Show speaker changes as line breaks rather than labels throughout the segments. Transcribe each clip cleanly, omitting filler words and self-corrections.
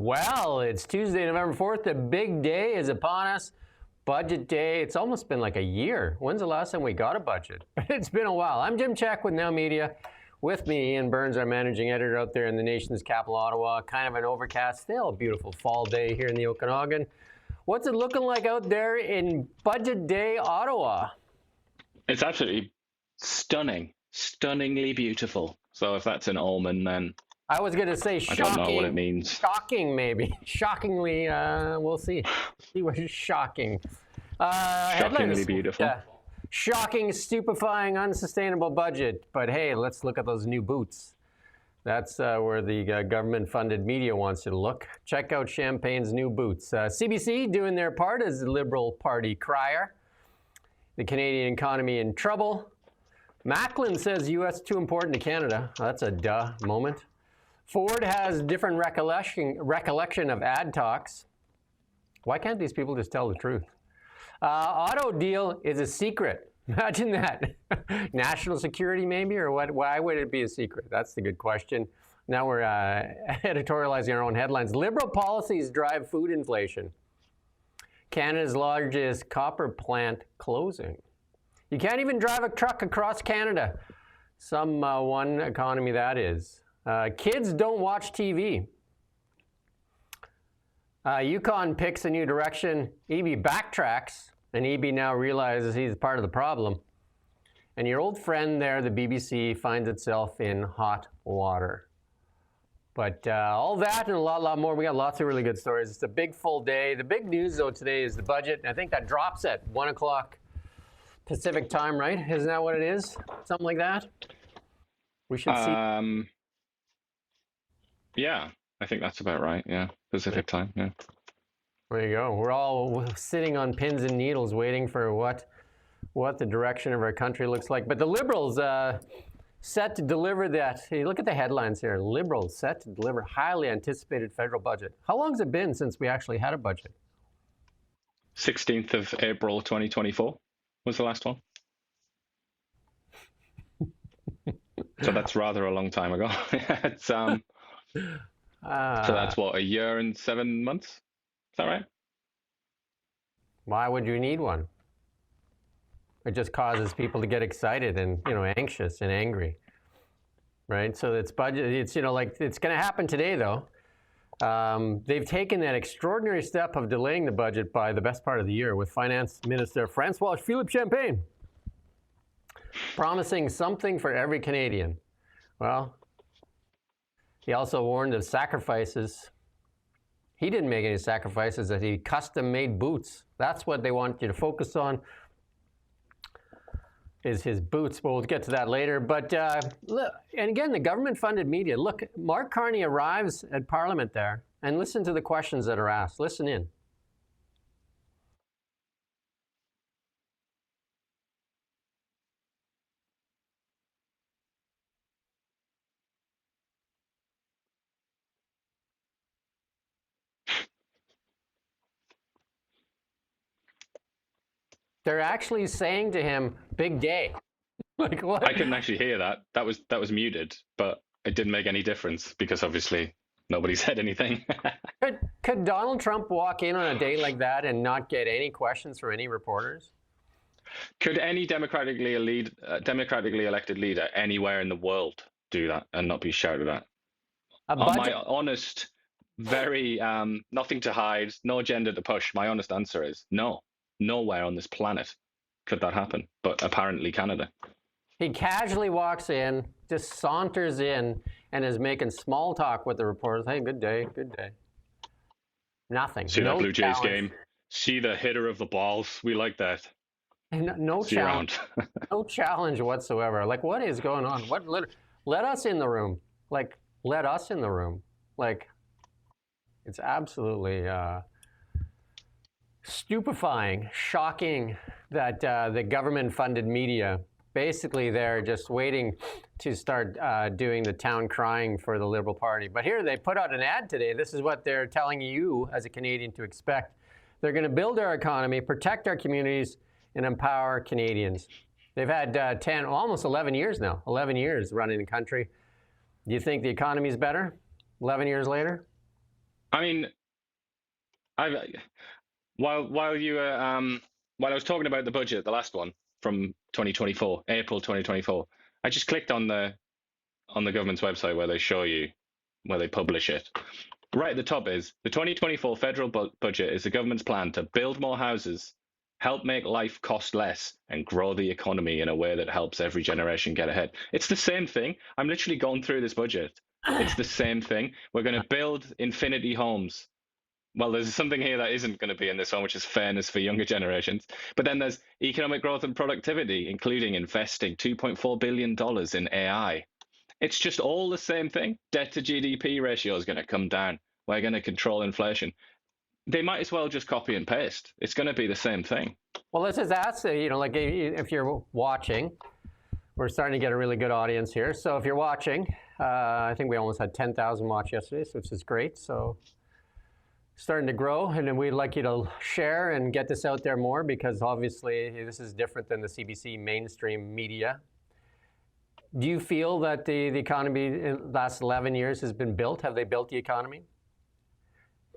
Well, it's Tuesday, November 4th. The big day is upon us. Budget day. It's almost been like a year. When's the last time we got a budget? It's been a while. I'm Jim Check with Now Media. With me, Iain Burns, our managing editor out there in the nation's capital, Ottawa. Kind of an overcast, still a beautiful fall day here in the Okanagan. What's it looking like out there in Budget Day, Ottawa?
It's absolutely stunning, stunningly beautiful. So if that's an omen, then
I was going to say shocking.
I don't know what it means.
Shocking, maybe. Shockingly, we'll see. See what is shocking.
Shockingly beautiful.
Yeah. Shocking, stupefying, unsustainable budget. But hey, let's look at those new boots. That's where the government-funded media wants you to look. Check out Champagne's new boots. CBC doing their part as the Liberal Party crier. The Canadian economy in trouble. Macklem says U.S. too important to Canada. That's a duh moment. Ford has different recollection of ad talks. Why can't these people just tell the truth? Auto deal is a secret. Imagine that. National security maybe, or what? Why would it be a secret? That's the good question. Now we're editorializing our own headlines. Liberal policies drive food inflation. Canada's largest copper plant closing. You can't even drive a truck across Canada. Some one economy that is. Kids don't watch TV. Yukon picks a new direction. Eby backtracks, and Eby now realizes he's part of the problem. And your old friend there, the BBC, finds itself in hot water. But all that and a lot more. We got lots of really good stories. It's a big full day. The big news, though, today is the budget. I think that drops at 1 o'clock Pacific time, right? Isn't that what it is? Something like that? We should see.
Yeah, I think that's about right. Yeah, Pacific time. Yeah.
There you go. We're all sitting on pins and needles waiting for what the direction of our country looks like. But the Liberals set to deliver that. Hey, look at the headlines here. Liberals set to deliver highly anticipated federal budget. How long has it been since we actually had a budget?
16th of April 2024 was the last one. So that's rather a long time ago. It's so that's what, a year and 7 months? Is that right?
Why would you need one? It just causes people to get excited and, anxious and angry, right? So it's budget. It's it's going to happen today though. They've taken that extraordinary step of delaying the budget by the best part of the year with Finance Minister François Philippe Champagne promising something for every Canadian. Well, he also warned of sacrifices. He didn't make any sacrifices, that he custom-made boots. That's what they want you to focus on, is his boots. But we'll get to that later. But look, and again, the government-funded media. Look, Mark Carney arrives at Parliament there, and listen to the questions that are asked. Listen in. They're actually saying to him, "Big day." Like what?
I couldn't actually hear that. That was muted, but it didn't make any difference because obviously nobody said anything.
Could Donald Trump walk in on a day like that and not get any questions from any reporters?
Could any democratically elected leader anywhere in the world do that and not be shouted at? On my honest, very nothing to hide, no agenda to push, my honest answer is no. Nowhere on this planet could that happen, but apparently Canada.
He casually walks in, just saunters in, and is making small talk with the reporters. Hey, good day, good day. Nothing.
See that Blue Jays game? See the hitter of the balls? We like that.
And no challenge. No challenge whatsoever. Like, what is going on? Let us in the room. Like, let us in the room. Like, it's absolutely stupefying, shocking that the government-funded media, basically they're just waiting to start doing the town crying for the Liberal Party. But here they put out an ad today. This is what they're telling you as a Canadian to expect. They're going to build our economy, protect our communities, and empower Canadians. They've had almost 11 years now, 11 years running the country. Do you think the economy is better 11 years later?
I mean, I while you were while I was talking about the budget, the last one from 2024, April 2024, I just clicked on the government's website where they show you where they publish it. Right at the top is the 2024 federal budget is the government's plan to build more houses, help make life cost less, and grow the economy in a way that helps every generation get ahead. It's the same thing. I'm literally going through this budget. It's the same thing. We're going to build infinity homes. Well, there's something here that isn't going to be in this one, which is fairness for younger generations. But then there's economic growth and productivity, including investing $2.4 billion in AI. It's just all the same thing. Debt to GDP ratio is going to come down. We're going to control inflation. They might as well just copy and paste. It's going to be the same thing.
Well, let's just ask, like if you're watching, we're starting to get a really good audience here. So if you're watching, I think we almost had 10,000 watch yesterday, which is great. So starting to grow, and then we'd like you to share and get this out there more, because obviously this is different than the CBC mainstream media. Do you feel that the economy in the last 11 years has been built? Have they built the economy?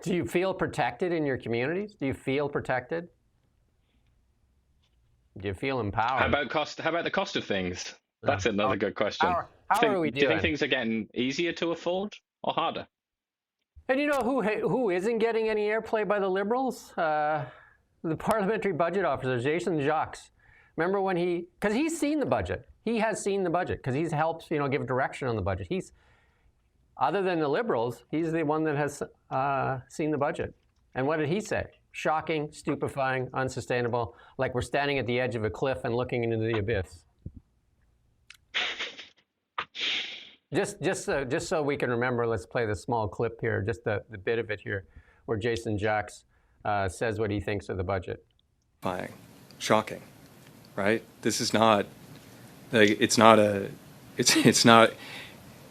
Do you feel protected in your communities? Do you feel protected? Do you feel empowered?
How about the cost of things? That's another good question.
How are we doing?
Do you think things are getting easier to afford or harder?
And you know who isn't getting any airplay by the Liberals? The parliamentary budget officer, Jason Jacques. Remember when because he's seen the budget. He has seen the budget because he's helped, give direction on the budget. Other than the Liberals, he's the one that has seen the budget. And what did he say? Shocking, stupefying, unsustainable, like we're standing at the edge of a cliff and looking into the abyss. Just so we can remember, let's play the small clip here, just the bit of it here, where Jason Jacques says what he thinks of the budget.
Shocking, right? This is not it's not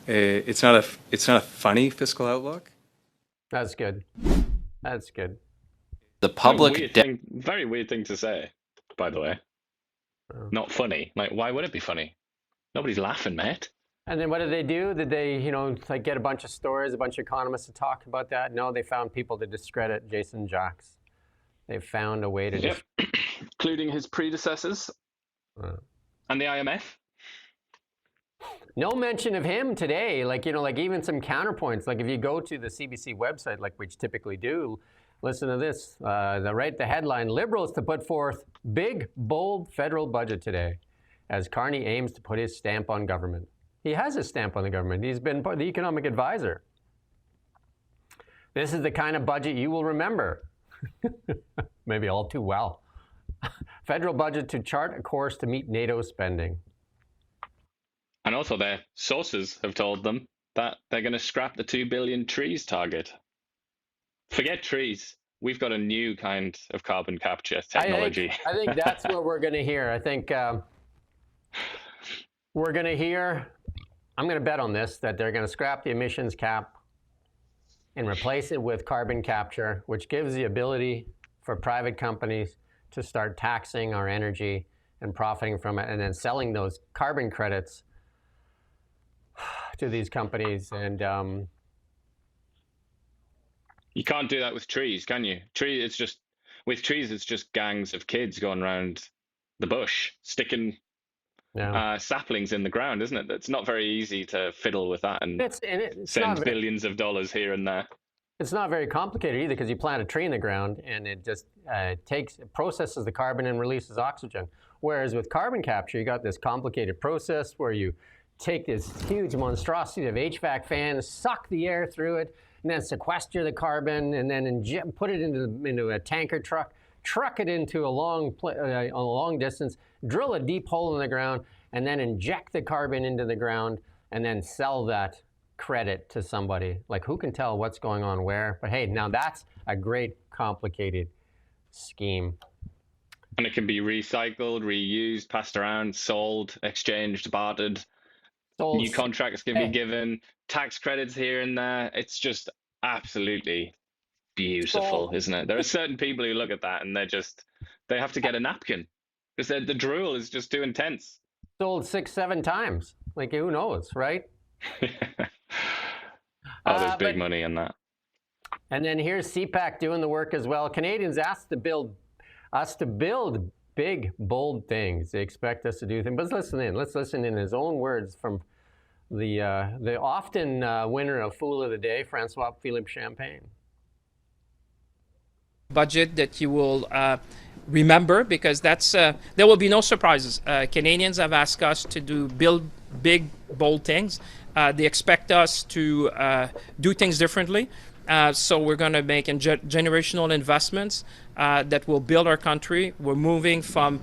a funny fiscal outlook.
That's good. That's good.
The public
very weird thing to say, by the way. Not funny. Like, why would it be funny? Nobody's laughing, mate.
And then what did they do? Did they, get a bunch of stories, a bunch of economists to talk about that? No, they found people to discredit Jason Jacques. They found a way to
including his predecessors and the IMF.
No mention of him today. Like even some counterpoints. Like if you go to the CBC website, like we typically do, listen to this. The headline, Liberals to put forth big, bold federal budget today as Carney aims to put his stamp on government. He has his stamp on the government. He's been the economic advisor. This is the kind of budget you will remember. Maybe all too well. Federal budget to chart a course to meet NATO spending.
And also their sources have told them that they're going to scrap the 2 billion trees target. Forget trees. We've got a new kind of carbon capture technology.
I think that's what we're going to hear. I think we're going to hear, I'm going to bet on this, that they're going to scrap the emissions cap and replace it with carbon capture, which gives the ability for private companies to start taxing our energy and profiting from it, and then selling those carbon credits to these companies. And
you can't do that with trees, can you? With trees, it's just gangs of kids going around the bush sticking saplings in the ground, isn't it? It's not very easty to fiddle with that and send billions of dollars here and there.
It's not very complicated either, because you plant a tree in the ground and it just processes the carbon and releases oxygen. Whereas with carbon capture, you got this complicated process where you take this huge monstrosity of HVAC fan, suck the air through it, and then sequester the carbon, and then put it into a tanker truck it into a long distance, drill a deep hole in the ground, and then inject the carbon into the ground, and then sell that credit to somebody. Like, who can tell what's going on where? But hey, now that's a great complicated scheme.
And it can be recycled, reused, passed around, sold, exchanged, bartered. New contracts can be given, tax credits here and there. It's just absolutely beautiful, isn't it? There are certain people who look at that and they have to get a napkin because the drool is just too intense.
Sold 6-7 times. Like, who knows, right?
Oh, there's big money in that.
And then here's CPAC doing the work as well. Canadians asked to build us to build big, bold things. They expect us to do things. But let's listen in his own words from the often winner of Fool of the Day, Francois-Philippe Champagne.
Budget that you will remember, because that's there will be no surprises. Canadians have asked us to build big, bold things. They expect us to do things differently. So we're going to make generational investments that will build our country. We're moving from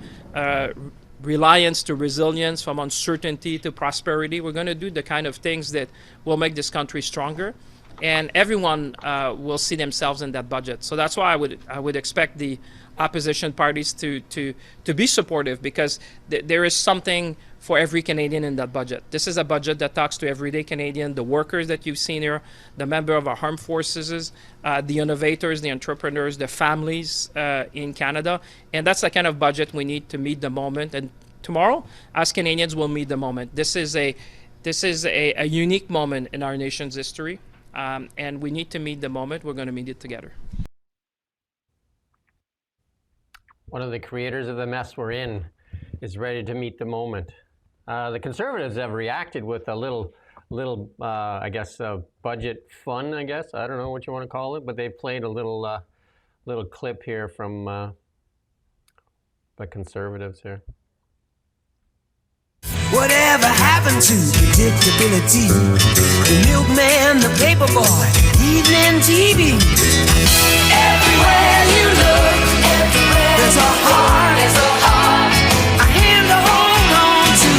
reliance to resilience, from uncertainty to prosperity. We're going to do the kind of things that will make this country stronger, and everyone will see themselves in that budget. So that's why I would expect the opposition parties to be supportive, because there is something for every Canadian in that budget. This is a budget that talks to everyday Canadian, the workers that you've seen here, the member of our armed forces, the innovators, the entrepreneurs, the families in Canada. And that's the kind of budget we need to meet the moment. And tomorrow, as Canadians, will meet the moment. This is a unique moment in our nation's history. And we need to meet the moment. We're going to meet it together.
One of the creators of the mess we're in is ready to meet the moment. The Conservatives have reacted with a little I guess, budget fun, I guess. I don't know what you want to call it, but they played a little clip here from the Conservatives here.
Whatever happened to predictability? The milkman, the paperboy, evening TV. Everywhere you look, there's a heart, a hand to hold on to.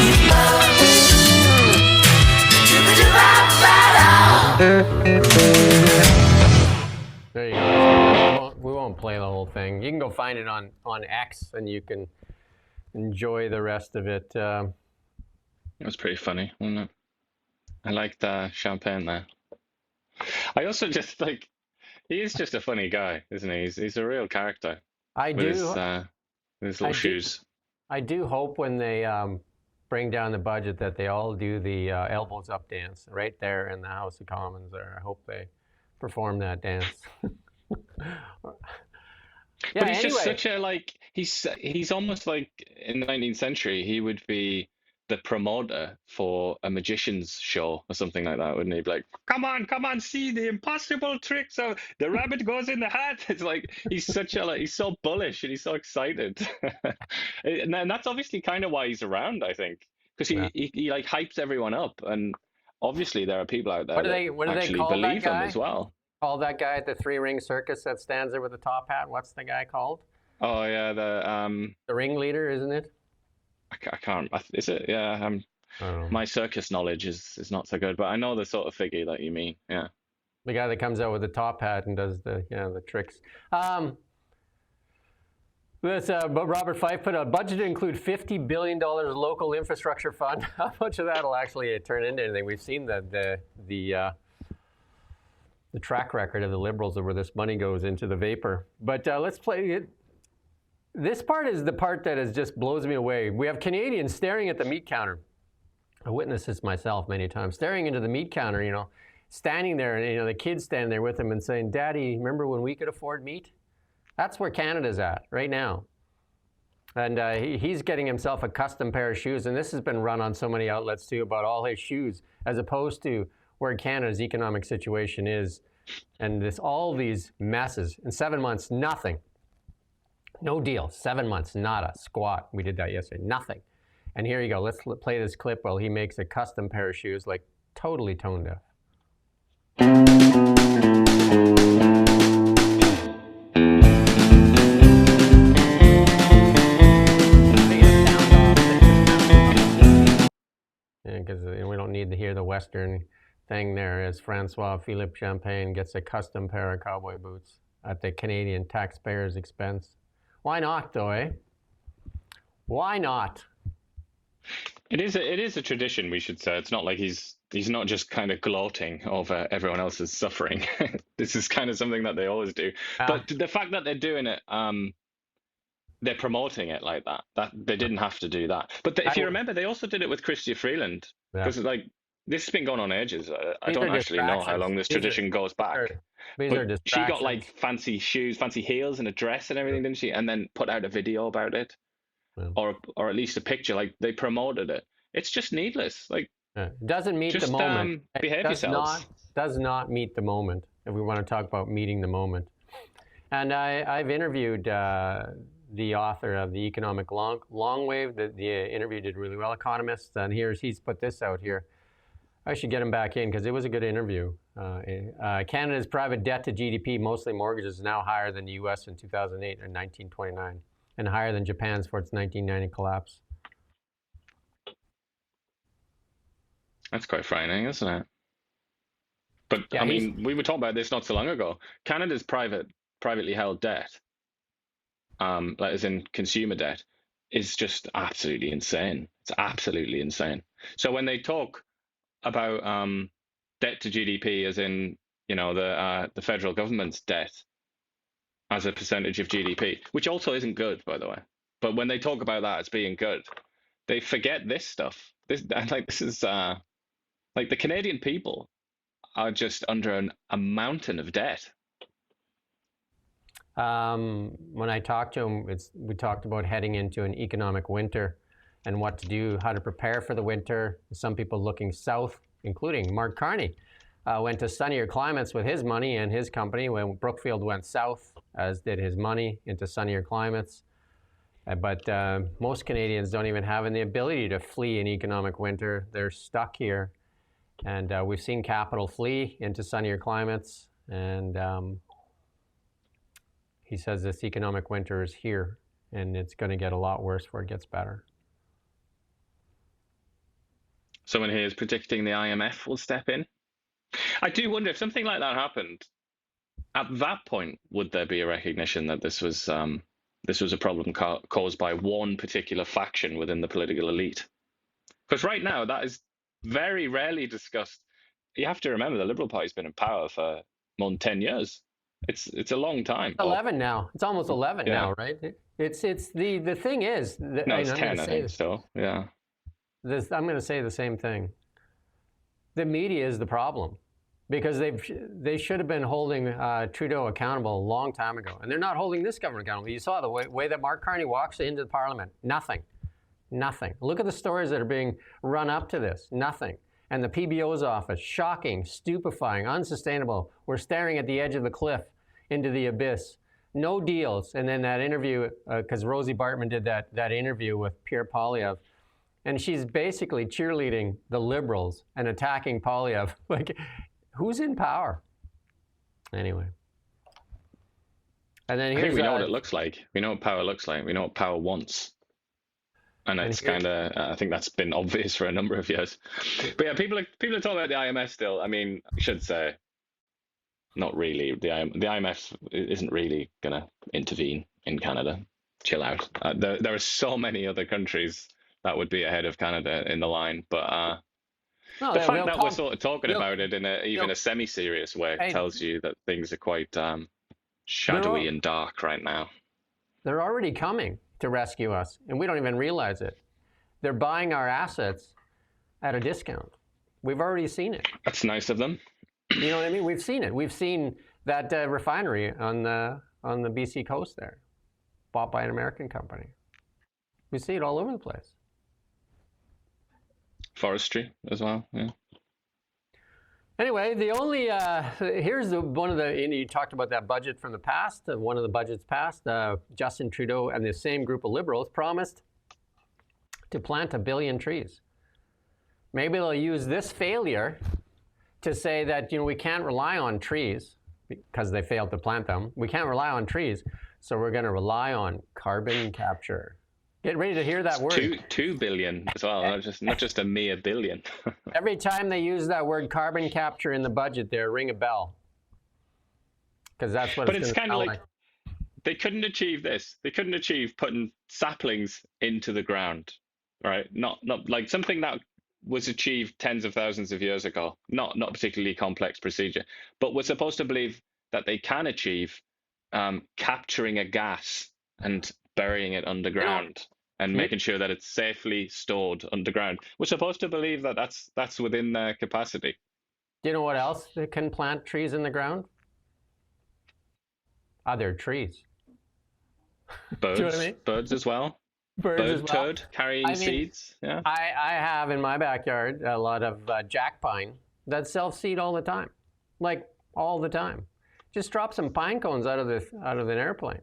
There you go. We won't play the whole thing. You can go find it on X, and you can enjoy the rest of it.
It was pretty funny, wasn't it? I liked Champagne there. I also just like, he is just a funny guy, isn't he? He's a real character.
I
with
do.
His little shoes.
I do hope when they bring down the budget that they all do the elbows up dance right there in the House of Commons there. I hope they perform that dance.
But he's just such a, like, he's almost like in the 19th century, he would be the promoter for a magician's show or something like that, wouldn't he? Be like, come on, see the impossible tricks of the rabbit goes in the hat. It's like he's such a, like, he's so bullish and he's so excited. And that's obviously kind of why he's around, I think, because he like hypes everyone up, and obviously there are people out there that actually believe him as well.
Call that guy at the three-ring circus that stands there with the top hat. What's the guy called?
Oh yeah, the
ringleader, isn't it?
I can't. Is it? Yeah. My circus knowledge is not so good, but I know the sort of figure that you mean. Yeah.
The guy that comes out with the top hat and does the tricks. But Robert Fife put a budget to include $50 billion local infrastructure fund. How much of that will actually turn into anything? We've seen the track record of the Liberals of where this money goes into the vapor. But let's play it. This part is the part that just blows me away. We have Canadians staring at the meat counter. I witnessed this myself many times, staring into the meat counter, standing there, and the kids standing there with them and saying, "Daddy, remember when we could afford meat?" That's where Canada's at right now. And he's getting himself a custom pair of shoes, and this has been run on so many outlets too about all his shoes, as opposed to where Canada's economic situation is, and all these messes. In 7 months, nothing. No deal. 7 months, nada, squat. We did that yesterday. Nothing. And here you go. Let's play this clip while he makes a custom pair of shoes, like totally tone deaf. Because we don't need to hear the Western thing there, as Francois-Philippe Champagne gets a custom pair of cowboy boots at the Canadian taxpayers' expense. Why not, though, eh? Why not?
It is a tradition, we should say. It's not like he's not just kind of gloating over everyone else's suffering. This is kind of something that they always do. But the fact that they're doing it, they're promoting it like that. That they didn't have to do that. But if you remember, they also did it with Chrystia Freeland, because This has been going on ages. I
These
don't
are
actually know how long this tradition goes back.
These are
But she got like
distractions.
fancy shoes, fancy heels, and a dress and everything, didn't she? And then put out a video about it,
Yeah.
or at least a picture. Like they promoted it. It's just needless. Like
Doesn't meet
just
the moment.
behave yourselves.
Does not meet the moment. If we want to talk about meeting the moment, and I've interviewed the author of the Economic Long Wave. The interview did really well, economist, and he's put this out here. I should get him back in because it was a good interview. Canada's private debt to GDP, mostly mortgages, is now higher than the U.S. in 2008 and 1929, and higher than Japan's for its 1990 collapse.
That's quite frightening, isn't it? But
Yeah,
I mean, we were talking about this not so long ago. Canada's privately held debt, like as in consumer debt, is just absolutely insane. It's absolutely insane. So when they talk about debt to GDP, as in the federal government's debt as a percentage of GDP, which also isn't good, by the way. But when they talk about that as being good, they forget this stuff. This is like the Canadian people are just under a mountain of debt.
When I talked to him, we talked about heading into an economic winter and what to do, how to prepare for the winter. Some people looking south, including Mark Carney, went to sunnier climates with his money and his company, when Brookfield went south, as did his money, into sunnier climates. But most Canadians don't even have the ability to flee an economic winter. They're stuck here. And we've seen capital flee into sunnier climates. And he says this economic winter is here, and it's going to get a lot worse before it gets better.
Someone here is predicting the IMF will step in. I do wonder if something like that happened. At that point, would there be a recognition that this was a problem caused by one particular faction within the political elite? Because right now, that is very rarely discussed. You have to remember the Liberal Party's been in power for more than 10 years. It's a long time.
11 now. It's almost 11 now, right? It's the thing is.
No, it's 10, I think, still. Yeah.
I'm going to say the same thing. The media is the problem, because they should have been holding Trudeau accountable a long time ago, and they're not holding this government accountable. You saw the way that Mark Carney walks into the Parliament. Nothing. Look at the stories that are being run up to this. Nothing. And the PBO's office, shocking, stupefying, unsustainable. We're staring at the edge of the cliff into the abyss. No deals. And then that interview, because Rosie Bartman did that interview with Pierre Poilievre, and she's basically cheerleading the Liberals and attacking Poilievre. Like, who's in power? Anyway. And then
I think we know what it looks like. We know what power looks like. We know what power wants. And it's kind of, I think that's been obvious for a number of years. But yeah, people are talking about the IMF still. I mean, I should say, not really. The IMF isn't really going to intervene in Canada. Chill out. There are so many other countries that would be ahead of Canada in the line. But the fact that we're sort of talking about it in even a semi-serious way tells you that things are quite shadowy and dark right now.
They're already coming to rescue us, and we don't even realize it. They're buying our assets at a discount. We've already seen it.
That's nice of them.
You know what I mean? We've seen it. We've seen that refinery on the BC coast there, bought by an American company. We see it all over the place.
Forestry as well, yeah.
Anyway, the only here's one of the, you talked about that budget from the past. One of the budgets past, Justin Trudeau and the same group of Liberals promised to plant 1 billion trees. Maybe they'll use this failure to say that we can't rely on trees because they failed to plant them. We can't rely on trees, so we're going to rely on carbon capture. Get ready to hear that word.
2 billion as well, not just a mere billion.
Every time they use that word carbon capture in the budget, there, ring a bell. Because that's what it's kind of like.
They couldn't achieve this. They couldn't achieve putting saplings into the ground, right? Not like something that was achieved tens of thousands of years ago. Not particularly complex procedure. But we're supposed to believe that they can achieve capturing a gas and burying it underground. and making sure that it's safely stored underground. We're supposed to believe that that's within their capacity.
Do you know what else they can plant trees in the ground? Other trees.
Birds,
Do you know what I mean?
birds as well.
Birds
Bird
as well.
turd carrying seeds. Yeah.
I have in my backyard a lot of jack pine that self-seed all the time, like all the time. Just drop some pine cones out of an airplane.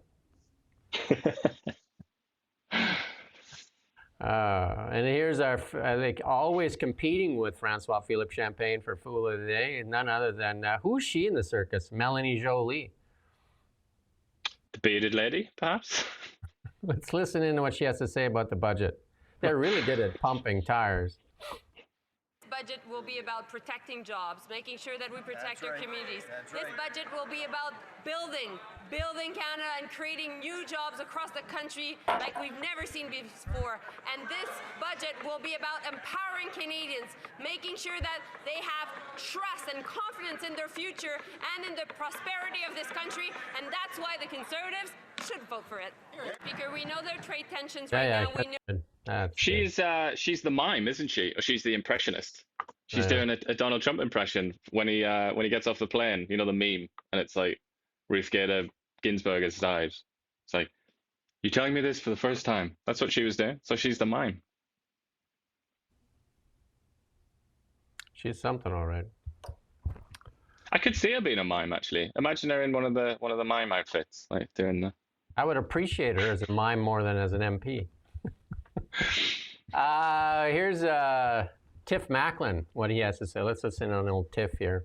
And here's our, I think, always competing with Francois Philippe Champagne for Fool of the Day, none other than, who's she in the circus? Melanie Jolie.
The bearded lady, perhaps?
Let's listen in to what she has to say about the budget. They're really good at pumping tires.
Budget will be about protecting jobs, making sure that we protect our communities. This budget will be about building Canada and creating new jobs across the country like we've never seen before. And this budget will be about empowering Canadians, making sure that they have trust and confidence in their future and in the prosperity of this country. And that's why the Conservatives should vote for it. Speaker, we know there are trade tensions right now. We know.
She's the mime, isn't she? Or she's the impressionist. She's doing a Donald Trump impression when he gets off the plane. You know, the meme, and it's like Ruth Bader Ginsburg has died. It's like, you're telling me this for the first time. That's what she was doing. So she's the mime.
She's something, all right.
I could see her being a mime, actually. Imagine her in one of the mime outfits, like doing the.
I would appreciate her as a mime more than as an MP. Here's Tiff Macklem, what he has to say. Let's listen on old Tiff here.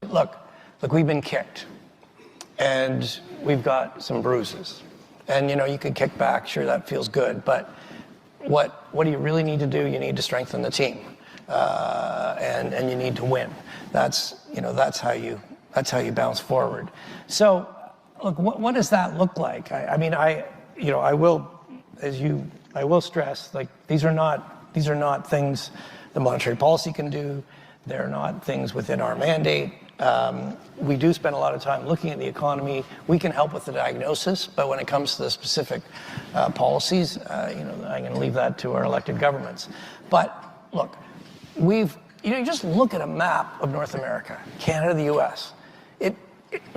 Look, we've been kicked, and we've got some bruises. And, you know, you could kick back, sure, that feels good, but what do you really need to do? You need to strengthen the team, and you need to win. That's how you bounce forward. So, look, what does that look like? I will stress, like, these are not things the monetary policy can do. They're not things within our mandate. We do spend a lot of time looking at the economy. We can help with the diagnosis, but when it comes to the specific policies, I'm going to leave that to our elected governments. But look, you just look at a map of North America, Canada, the U.S.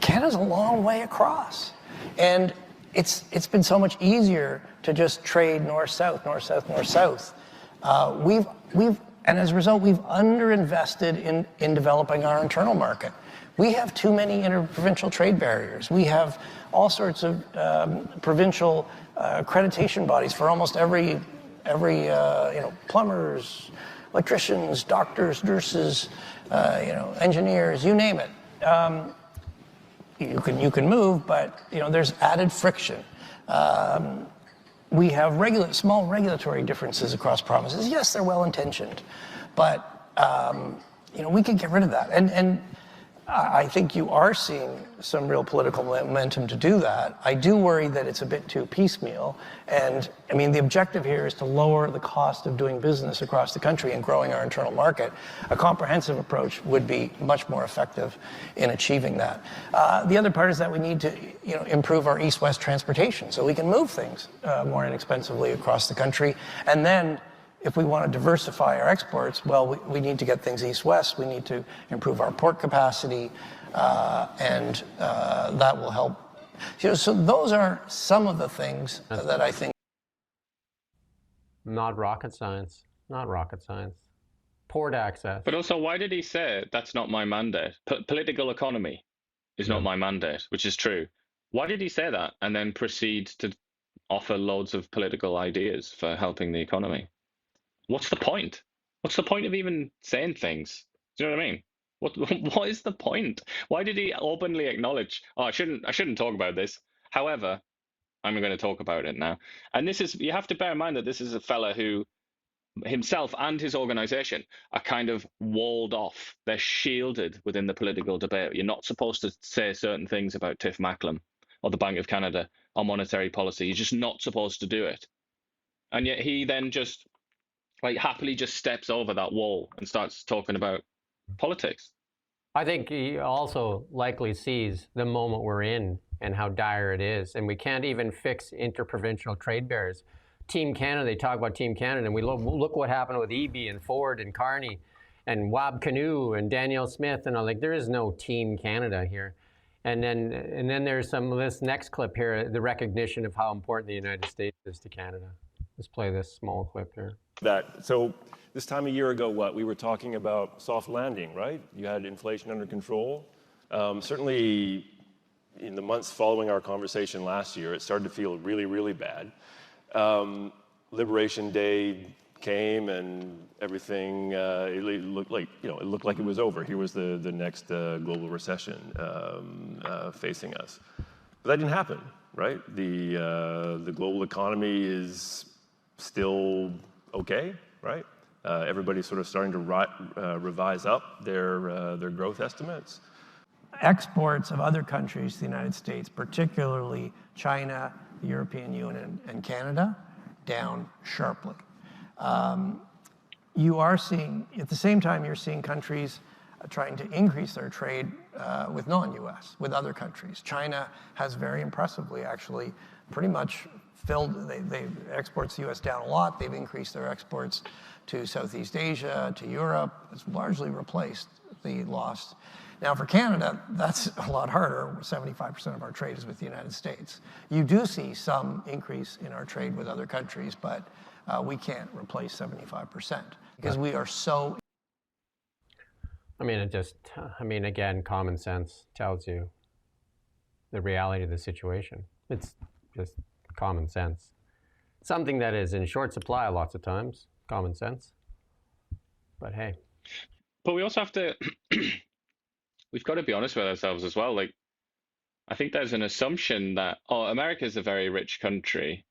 Canada's a long way across, and it's been so much easier to just trade north-south, north-south, north-south. And as a result, we've underinvested in developing our internal market. We have too many interprovincial trade barriers. We have all sorts of provincial accreditation bodies for almost every plumbers, electricians, doctors, nurses, engineers, you name it. You can move, but there's added friction. We have small regulatory differences across provinces. Yes, they're well-intentioned, but we can get rid of that. And I think you are seeing some real political momentum to do that. I do worry that it's a bit too piecemeal. And I mean, the objective here is to lower the cost of doing business across the country and growing our internal market. A comprehensive approach would be much more effective in achieving that. The other part is that we need to, improve our east-west transportation so we can move things more inexpensively across the country. And then, if we want to diversify our exports, well, we need to get things east-west. We need to improve our port capacity, and that will help. So those are some of the things that I think.
Not rocket science. Not rocket science. Port access.
But also, why did he say that's not my mandate? Political economy is not my mandate, which is true. Why did he say that and then proceed to offer loads of political ideas for helping the economy? What's the point? What's the point of even saying things? Do you know what I mean? What is the point? Why did he openly acknowledge, I shouldn't talk about this. However, I'm going to talk about it now. And you have to bear in mind that this is a fella who himself and his organization are kind of walled off. They're shielded within the political debate. You're not supposed to say certain things about Tiff Macklem or the Bank of Canada or monetary policy. You're just not supposed to do it. And yet he then just happily just steps over that wall and starts talking about politics.
I think he also likely sees the moment we're in and how dire it is. And we can't even fix interprovincial trade barriers. Team Canada, they talk about Team Canada, and we look what happened with Eby and Ford and Carney and Wab Canoe and Danielle Smith, and all. Like, there is no Team Canada here. And then there's this next clip here, the recognition of how important the United States is to Canada. Let's play this small clip here.
So this time a year ago, we were talking about soft landing, right? You had inflation under control. Certainly in the months following our conversation last year, it started to feel really, really bad. Liberation Day came and everything, it looked like it was over. Here was the next global recession facing us. But that didn't happen, right? The global economy is still okay, right? Everybody's sort of starting to revise up their growth estimates.
Exports of other countries to the United States, particularly China, the European Union, and Canada, down sharply. You are seeing, at the same time, you're seeing countries trying to increase their trade with non-US, with other countries. China has very impressively actually pretty much filled, they exports the US down a lot. They've increased their exports to Southeast Asia, to Europe. It's largely replaced the lost. Now for Canada, that's a lot harder. 75% of our trade is with the United States. You do see some increase in our trade with other countries, but we can't replace 75% because we are so.
Again, common sense tells you the reality of the situation. It's just common sense. Something that is in short supply lots of times, common sense. But hey.
But we also have to, we've got to be honest with ourselves as well. Like, I think there's an assumption that, America is a very rich country.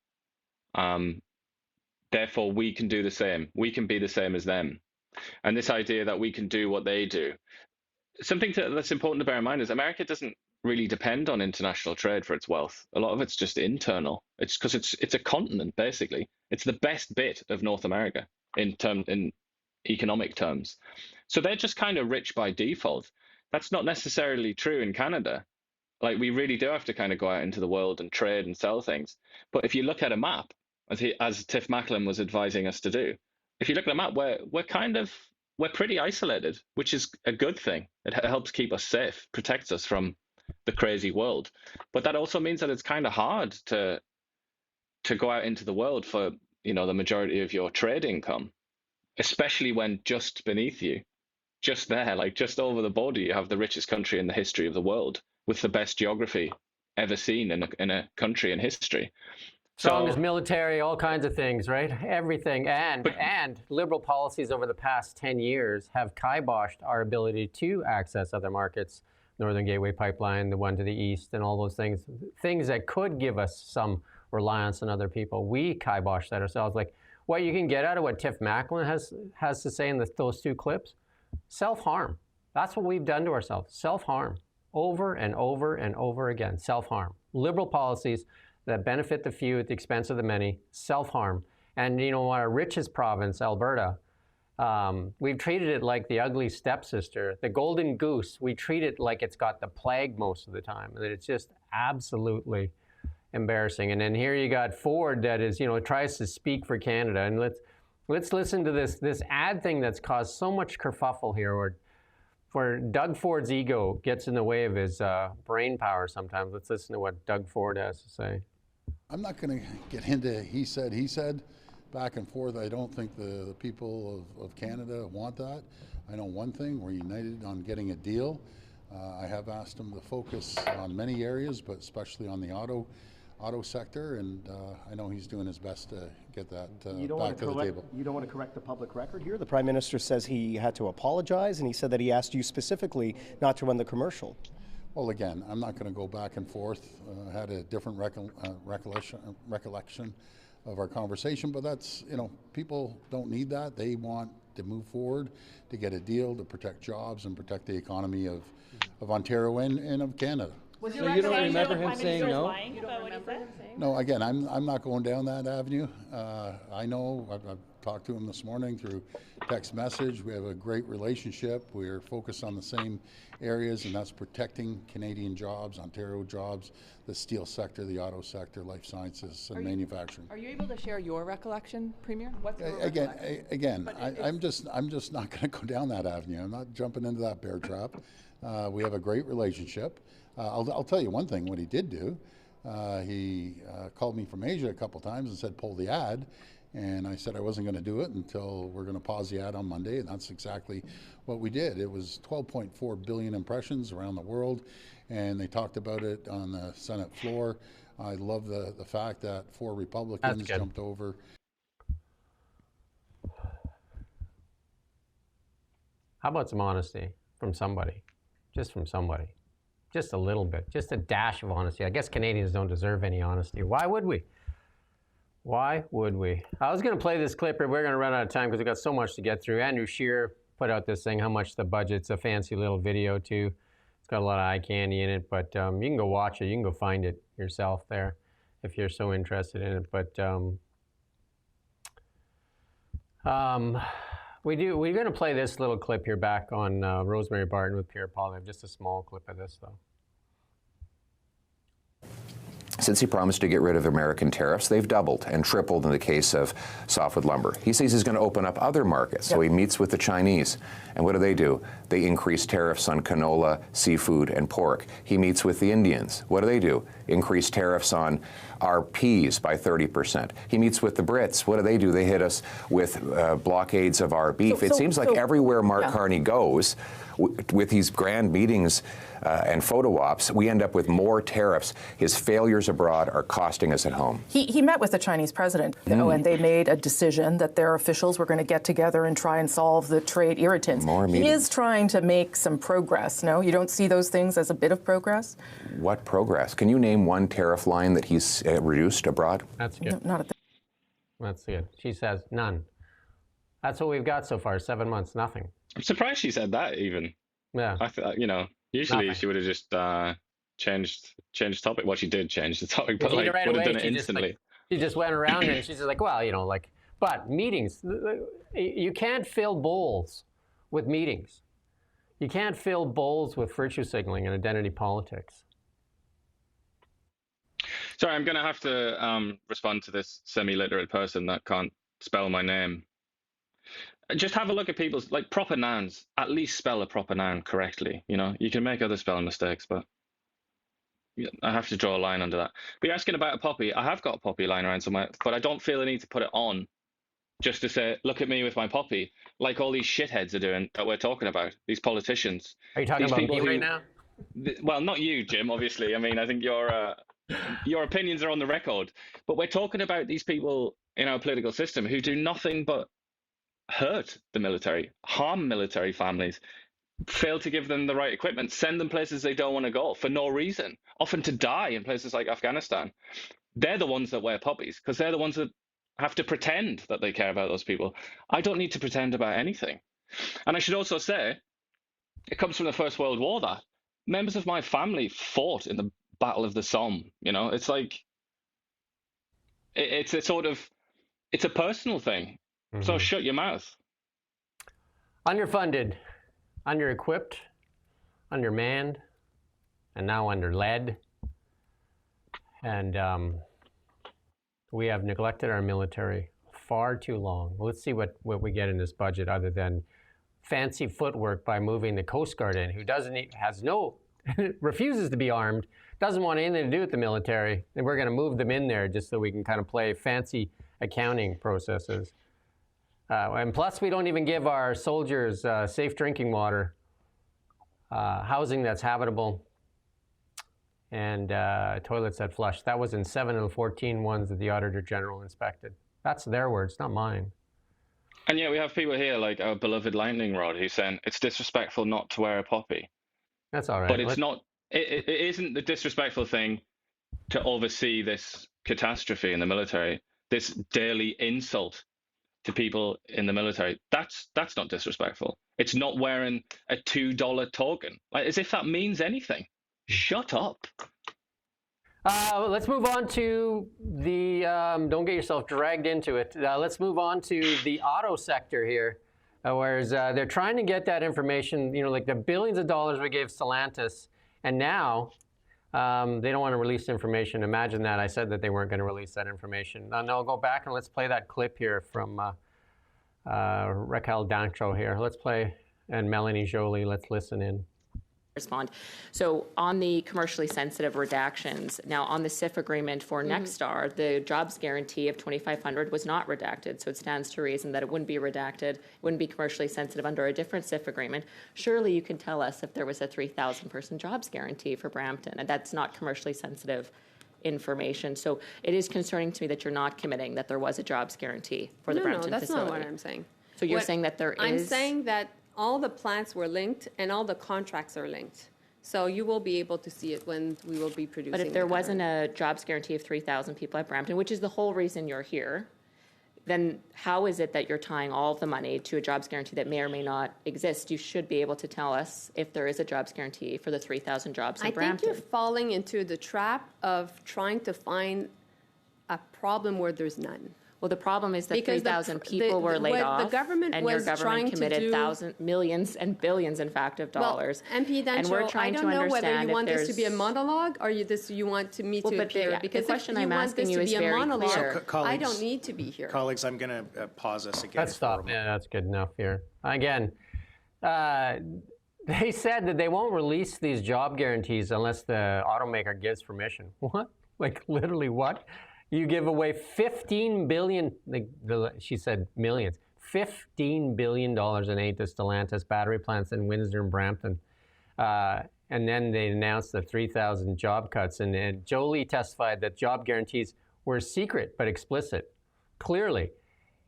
Therefore, we can do the same. We can be the same as them. And this idea that we can do what they do. Something that's important to bear in mind is America doesn't really depend on international trade for its wealth. A lot of it's just internal. It's because it's a continent, basically. It's the best bit of North America in economic terms. So they're just kind of rich by default. That's not necessarily true in Canada. Like, we really do have to kind of go out into the world and trade and sell things. But if you look at a map, as Tiff Macklem was advising us to do, if you look at a map, we're pretty isolated, which is a good thing. It helps keep us safe, protects us from the crazy world. But that also means that it's kind of hard to go out into the world for, the majority of your trade income, especially when just beneath you, just there, like just over the border, you have the richest country in the history of the world with the best geography ever seen in a country in history.
Strongest military, all kinds of things, right? Everything. And liberal policies over the past 10 years have kiboshed our ability to access other markets, Northern Gateway Pipeline, the one to the east, and all those things that could give us some reliance on other people. We kiboshed that ourselves. Like, what you can get out of what Tiff Macklem has to say in those two clips, self-harm. That's what we've done to ourselves, self-harm. Over and over and over again, self-harm. Liberal policies that benefit the few at the expense of the many, self-harm. And our richest province, Alberta, we've treated it like the ugly stepsister, the golden goose. We treat it like it's got the plague most of the time, and it's just absolutely embarrassing. And then here you got Ford that is, tries to speak for Canada. And let's listen to this ad thing that's caused so much kerfuffle here, where Doug Ford's ego gets in the way of his brain power sometimes. Let's listen to what Doug Ford has to say.
I'm not going to get into he said, back and forth. I don't think the people of Canada want that. I know one thing, we're united on getting a deal. I have asked him to focus on many areas, but especially on the auto sector, and I know he's doing his best to get that back to the table.
You don't want to correct the public record here? The Prime Minister says he had to apologize, and he said that he asked you specifically not to run the commercial.
Well, again, I'm not going to go back and forth. I had a different recollection of our conversation, but that's, people don't need that. They want to move forward, to get a deal, to protect jobs and protect the economy of Ontario and of Canada.
So you don't remember him saying no?
No, again, I'm not going down that avenue. I know, I've talked to him this morning through text message. We have a great relationship. We're focused on the same areas, and that's protecting Canadian jobs, Ontario jobs, the steel sector, the auto sector, life sciences, and manufacturing.
Are you able to share your recollection, Premier? What's your
Again, I'm just not going to go down that avenue. I'm not jumping into that bear trap. We have a great relationship. I'll tell you one thing, what he did do. He called me from Asia a couple times and said, pull the ad. And I said I wasn't going to do it until we're going to pause the ad on Monday. And that's exactly what we did. It was 12.4 billion impressions around the world. And they talked about it on the Senate floor. I love the fact that 4 Republicans jumped over.
How about some honesty from somebody? Just from somebody. Just a little bit. Just a dash of honesty. I guess Canadians don't deserve any honesty. Why would we? Why would we? I was going to play this clip, but we're going to run out of time because we've got so much to get through. Andrew Scheer put out this thing, how much the budget's a fancy little video, too. It's got a lot of eye candy in it, but you can go watch it. You can go find it yourself there if you're so interested in it. But we're going to play this little clip here back on Rosemary Barton with Pierre Poilievre. Just a small clip of this, though.
Since he promised to get rid of American tariffs, they've doubled and tripled in the case of softwood lumber. He says he's going to open up other markets, so he meets with the Chinese. And what do? They increase tariffs on canola, seafood, and pork. He meets with the Indians. What do? Increase tariffs on our peas by 30%. He meets with the Brits. What do? They hit us with blockades of our beef. It seems like everywhere Mark Carney goes, with these grand meetings and photo ops, we end up with more tariffs. His failures abroad are costing us at home.
He met with the Chinese president, though, and they made a decision that their officials were going to get together and try and solve the trade irritants. He is trying to make some progress, no? You don't see those things as a bit of progress?
What progress? Can you name one tariff line that he's reduced abroad?
That's good.
No, not at the...
That's good. She says none. That's what we've got so far, 7 months, nothing.
I'm surprised she said that even.
Yeah.
Usually she would have just changed topic. Well, she did change the topic, but would have done it instantly.
She just went around and she's just like, well, but meetings, you can't fill bowls with meetings. You can't fill bowls with virtue signaling and identity politics.
Sorry, I'm going to have to respond to this semi-literate person that can't spell my name. Just have a look at people's proper nouns. At least spell a proper noun correctly. You can make other spelling mistakes, but I have to draw a line under that. But you're asking about a poppy. I have got a poppy lying around somewhere, but I don't feel the need to put it on just to say, look at me with my poppy, like all these shitheads are doing that we're talking about, these politicians.
Are you talking about me right now?
Well, not you, Jim, obviously. I mean, I think your opinions are on the record. But we're talking about these people in our political system who do nothing but hurt the military, harm military families, fail to give them the right equipment, send them places they don't want to go for no reason, often to die in places like Afghanistan. They're the ones that wear poppies because they're the ones that have to pretend that they care about those people. I don't need to pretend about anything. And I should also say, it comes from the First World War that members of my family fought in the Battle of the Somme. It's like, it's a personal thing. So shut your mouth.
Underfunded, under-equipped, undermanned, and now under-led. And we have neglected our military far too long. Let's see what we get in this budget other than fancy footwork by moving the Coast Guard in, who refuses to be armed, doesn't want anything to do with the military, and we're going to move them in there just so we can kind of play fancy accounting processes. And plus, we don't even give our soldiers safe drinking water, housing that's habitable, and toilets that flush. That was in 7 of the 14 ones that the Auditor General inspected. That's their words, not mine.
And we have people here like our beloved Lightning Rod who's saying it's disrespectful not to wear a poppy.
That's all right.
But it's not. It isn't the disrespectful thing to oversee this catastrophe in the military, this daily insult to people in the military. That's not disrespectful. It's not wearing a $2 token, as if that means anything. Shut up.
Let's move on to the, don't get yourself dragged into it. Let's move on to the auto sector here. Whereas they're trying to get that information, like the billions of dollars we gave Stellantis, and now they don't want to release information. Imagine that. I said that they weren't going to release that information. Now I'll go back and let's play that clip here from Raquel Dancho here. Let's play, and Melanie Joly, let's listen in.
Respond. So on the commercially sensitive redactions, now on the CIF agreement for Nexstar, the jobs guarantee of 2,500 was not redacted. So it stands to reason that it wouldn't be redacted, wouldn't be commercially sensitive under a different CIF agreement. Surely you can tell us if there was a 3,000 person jobs guarantee for Brampton, and that's not commercially sensitive information. So it is concerning to me that you're not committing that there was a jobs guarantee for the Brampton
that's
facility.
not what I'm saying.
So you're saying that there is...
I'm saying that all the plants were linked and all the contracts are linked. So you will be able to see it when we will be producing.
But if there wasn't a jobs guarantee of 3,000 people at Brampton, which is the whole reason you're here, then how is it that you're tying all of the money to a jobs guarantee that may or may not exist? You should be able to tell us if there is a jobs guarantee for the 3,000 jobs in Brampton.
I think you're falling into the trap of trying to find a problem where there's none.
Well, the problem is that 3,000 people were laid off,
the government
and your
was
government committed millions and billions, in fact, of dollars.
Well, MP Dancho,
and we're trying
I don't know whether you want this to
there's-
be a monologue or you want me to appear. Because
the question
if you
I'm
want
asking
this
you
to
is
be a
very
monologue,
clear.
I don't need to be here.
Colleagues, I'm going to pause us again.
Let's stop. Yeah, that's good enough here. Again, they said that they won't release these job guarantees unless the automaker gives permission. What? Like literally what? You give away $15 billion, she said millions, $15 billion in aid to Stellantis battery plants in Windsor and Brampton. And then they announced the 3,000 job cuts. And Joly testified that job guarantees were secret but explicit. Clearly,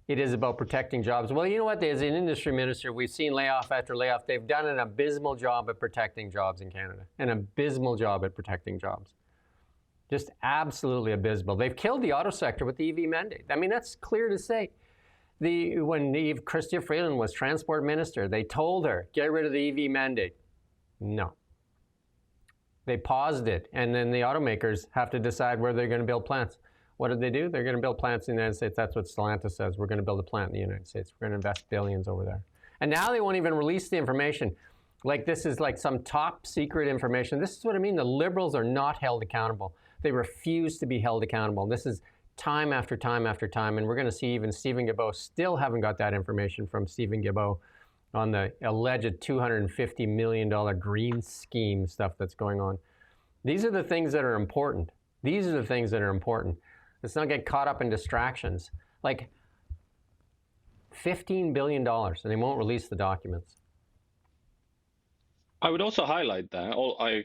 it is about protecting jobs. Well, you know what? As an industry minister, we've seen layoff after layoff. They've done an abysmal job at protecting jobs in Canada. An abysmal job at protecting jobs. Just absolutely abysmal. They've killed the auto sector with the EV mandate. I mean, that's clear to say. When Chrystia Freeland was transport minister, they told her, get rid of the EV mandate. No. They paused it, and then the automakers have to decide where they're going to build plants. What did they do? They're going to build plants in the United States. That's what Stellantis says. We're going to build a plant in the United States. We're going to invest billions over there. And now they won't even release the information. Like this is like some top secret information. This is what I mean. The Liberals are not held accountable. They refuse to be held accountable. This is time after time after time. And we're going to see even Stephen Guilbeault still haven't got that information from Stephen Guilbeault on the alleged $250 million green scheme stuff that's going on. These are the things that are important. These are the things that are important. Let's not get caught up in distractions. Like $15 billion, and they won't release the documents.
I would also highlight that, I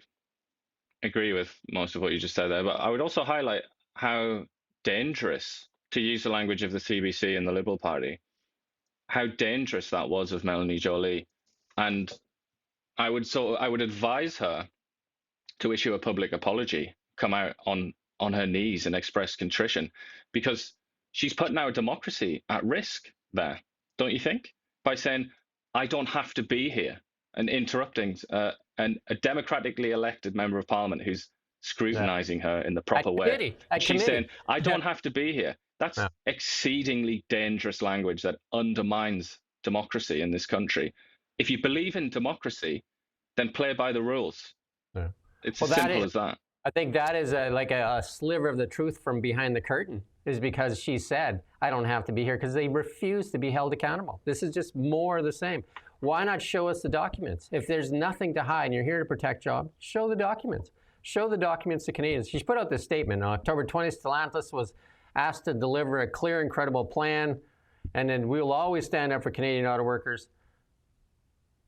agree with most of what you just said there, but I would also highlight how dangerous, to use the language of the CBC and the Liberal Party, how dangerous that was of Melanie Joly. And I would advise her to issue a public apology, come out on her knees and express contrition, because she's putting our democracy at risk there, don't you think? By saying, I don't have to be here, and interrupting a democratically elected member of parliament who's scrutinizing her in the proper way. She's saying, I don't have to be here. That's exceedingly dangerous language that undermines democracy in this country. If you believe in democracy, then play by the rules.
Yeah.
It's as simple as that.
I think that is like a sliver of the truth from behind the curtain, is because she said, I don't have to be here, because they refuse to be held accountable. This is just more of the same. Why not show us the documents? If there's nothing to hide and you're here to protect jobs, show the documents. Show the documents to Canadians. She put out this statement on October 20th. Stellantis was asked to deliver a clear and credible plan, and then we'll always stand up for Canadian auto workers.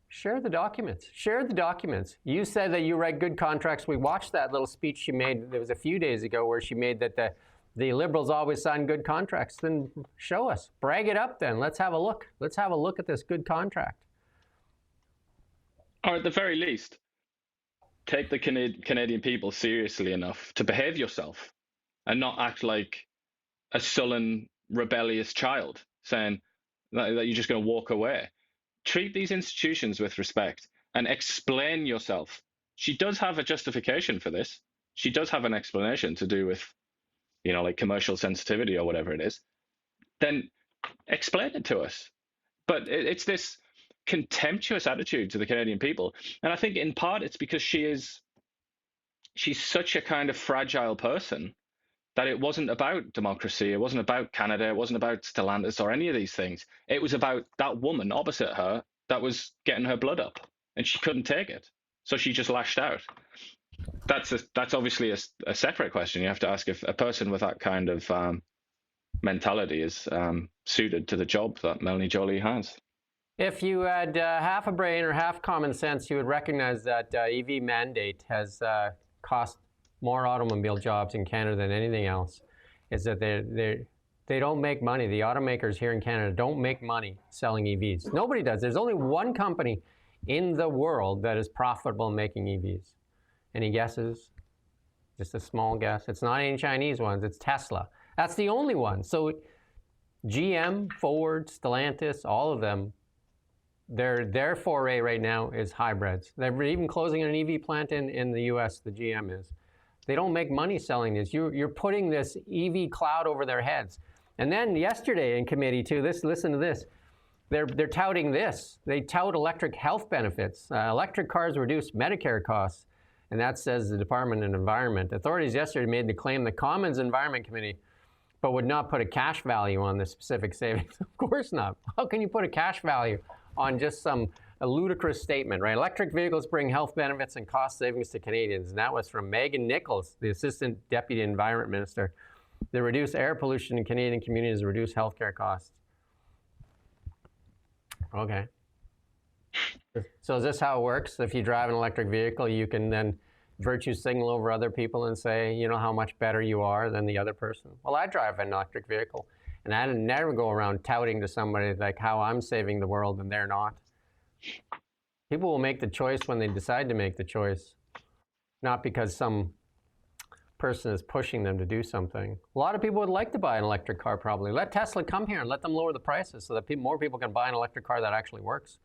Share the documents. Share the documents. You said that you write good contracts. We watched that little speech she made. There was a few days ago where she made that the Liberals always sign good contracts. Then show us. Brag it up then. Let's have a look. Let's have a look at this good contract.
Or at the very least, take the Canadian people seriously enough to behave yourself and not act like a sullen, rebellious child saying that you're just going to walk away. Treat these institutions with respect and explain yourself. She does have a justification for this. she does have an explanation to do with, like commercial sensitivity or whatever it is, then explain it to us. But it's this contemptuous attitude to the Canadian people. And I think in part it's because she's such a kind of fragile person that it wasn't about democracy. It wasn't about Canada. It wasn't about Stellantis or any of these things. It was about that woman opposite her that was getting her blood up, and she couldn't take it. So she just lashed out. That's obviously a separate question. You have to ask if a person with that kind of mentality is suited to the job that Melanie Joly has.
If you had half a brain or half common sense, you would recognize that EV mandate has cost more automobile jobs in Canada than anything else. Is that they don't make money. The automakers here in Canada don't make money selling EVs. Nobody does. There's only one company in the world that is profitable in making EVs. Any guesses? Just a small guess. It's not any Chinese ones. It's Tesla. That's the only one. So GM, Ford, Stellantis, all of them, their foray right now is hybrids. They're even closing an EV plant in the US, the GM is. They don't make money selling this. You're putting this EV cloud over their heads. And then yesterday in committee too, listen to this. They're touting this. They tout electric health benefits. Electric cars reduce Medicare costs. And that says the Department of Environment. Authorities yesterday made the claim the Commons Environment Committee, but would not put a cash value on the specific savings. Of course not. How can you put a cash value on just a ludicrous statement, right? Electric vehicles bring health benefits and cost savings to Canadians. And that was from Megan Nichols, the Assistant Deputy Environment Minister. They reduce air pollution in Canadian communities, reduce healthcare costs. Okay. So is this how it works? If you drive an electric vehicle, you can then virtue signal over other people and say, you know, how much better you are than the other person? Well, I drive an electric vehicle, and I never go around touting to somebody like how I'm saving the world and they're not. People will make the choice when they decide to make the choice, not because some person is pushing them to do something. A lot of people would like to buy an electric car probably. Let Tesla come here and let them lower the prices so that more people can buy an electric car that actually works.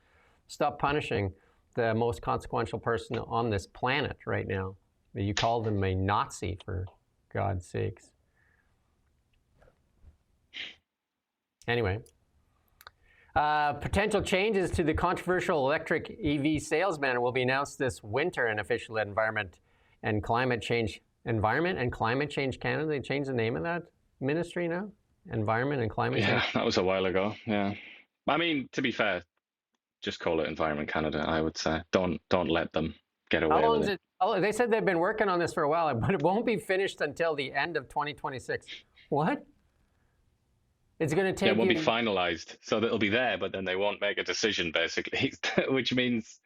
Stop punishing the most consequential person on this planet right now. You call them a Nazi, for God's sakes. Anyway. Potential changes to the controversial electric EV sales ban will be announced this winter in official Environment and Climate Change Canada. They changed the name of that ministry now? Environment and Climate Change?
Yeah, that was a while ago, yeah. I mean, to be fair, just call it Environment Canada, I would say. Don't let them get away with it.
They said they've been working on this for a while, but it won't be finished until the end of 2026. What? It's going to take.
Yeah, it won't be finalized, so it'll be there, but then they won't make a decision, basically, which means,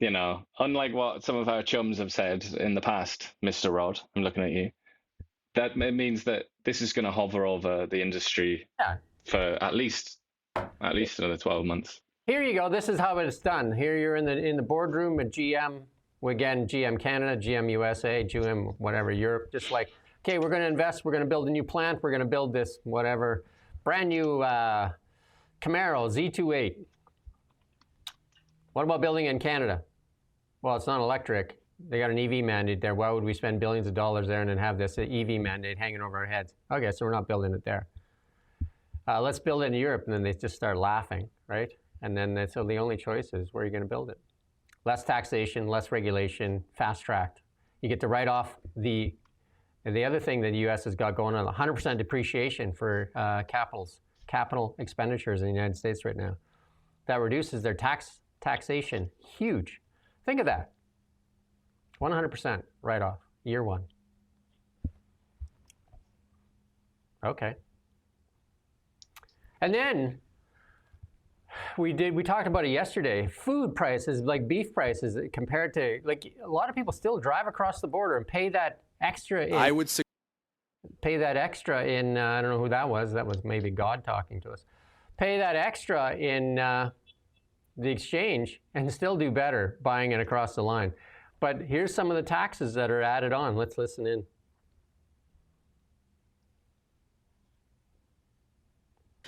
you know, unlike what some of our chums have said in the past, Mr. Rod, I'm looking at you, that it means that this is going to hover over the industry for at least another 12 months.
Here you go. This is how it's done. Here you're in the boardroom at GM. Again, GM Canada, GM USA, GM whatever Europe. Just like, okay, we're going to invest. We're going to build a new plant. We're going to build this whatever brand new Camaro Z28. What about building in Canada? Well, it's not electric. They got an EV mandate there. Why would we spend billions of dollars there and then have this EV mandate hanging over our heads? Okay, so we're not building it there. Let's build it in Europe, and then they just start laughing, right? And then so the only choice is where are you going to build it? Less taxation, less regulation, fast-tracked. You get to write off the other thing that the U.S. has got going on, 100% depreciation for capital expenditures in the United States right now. That reduces their taxation. Huge. Think of that. 100% write-off, year one. Okay. And then we talked about it yesterday. Food prices, like beef prices, compared to, like, a lot of people still drive across the border and pay that extra. Pay that extra in, I don't know who that was. That was maybe God talking to us. Pay that extra in the exchange and still do better buying it across the line. But here's some of the taxes that are added on. Let's listen in.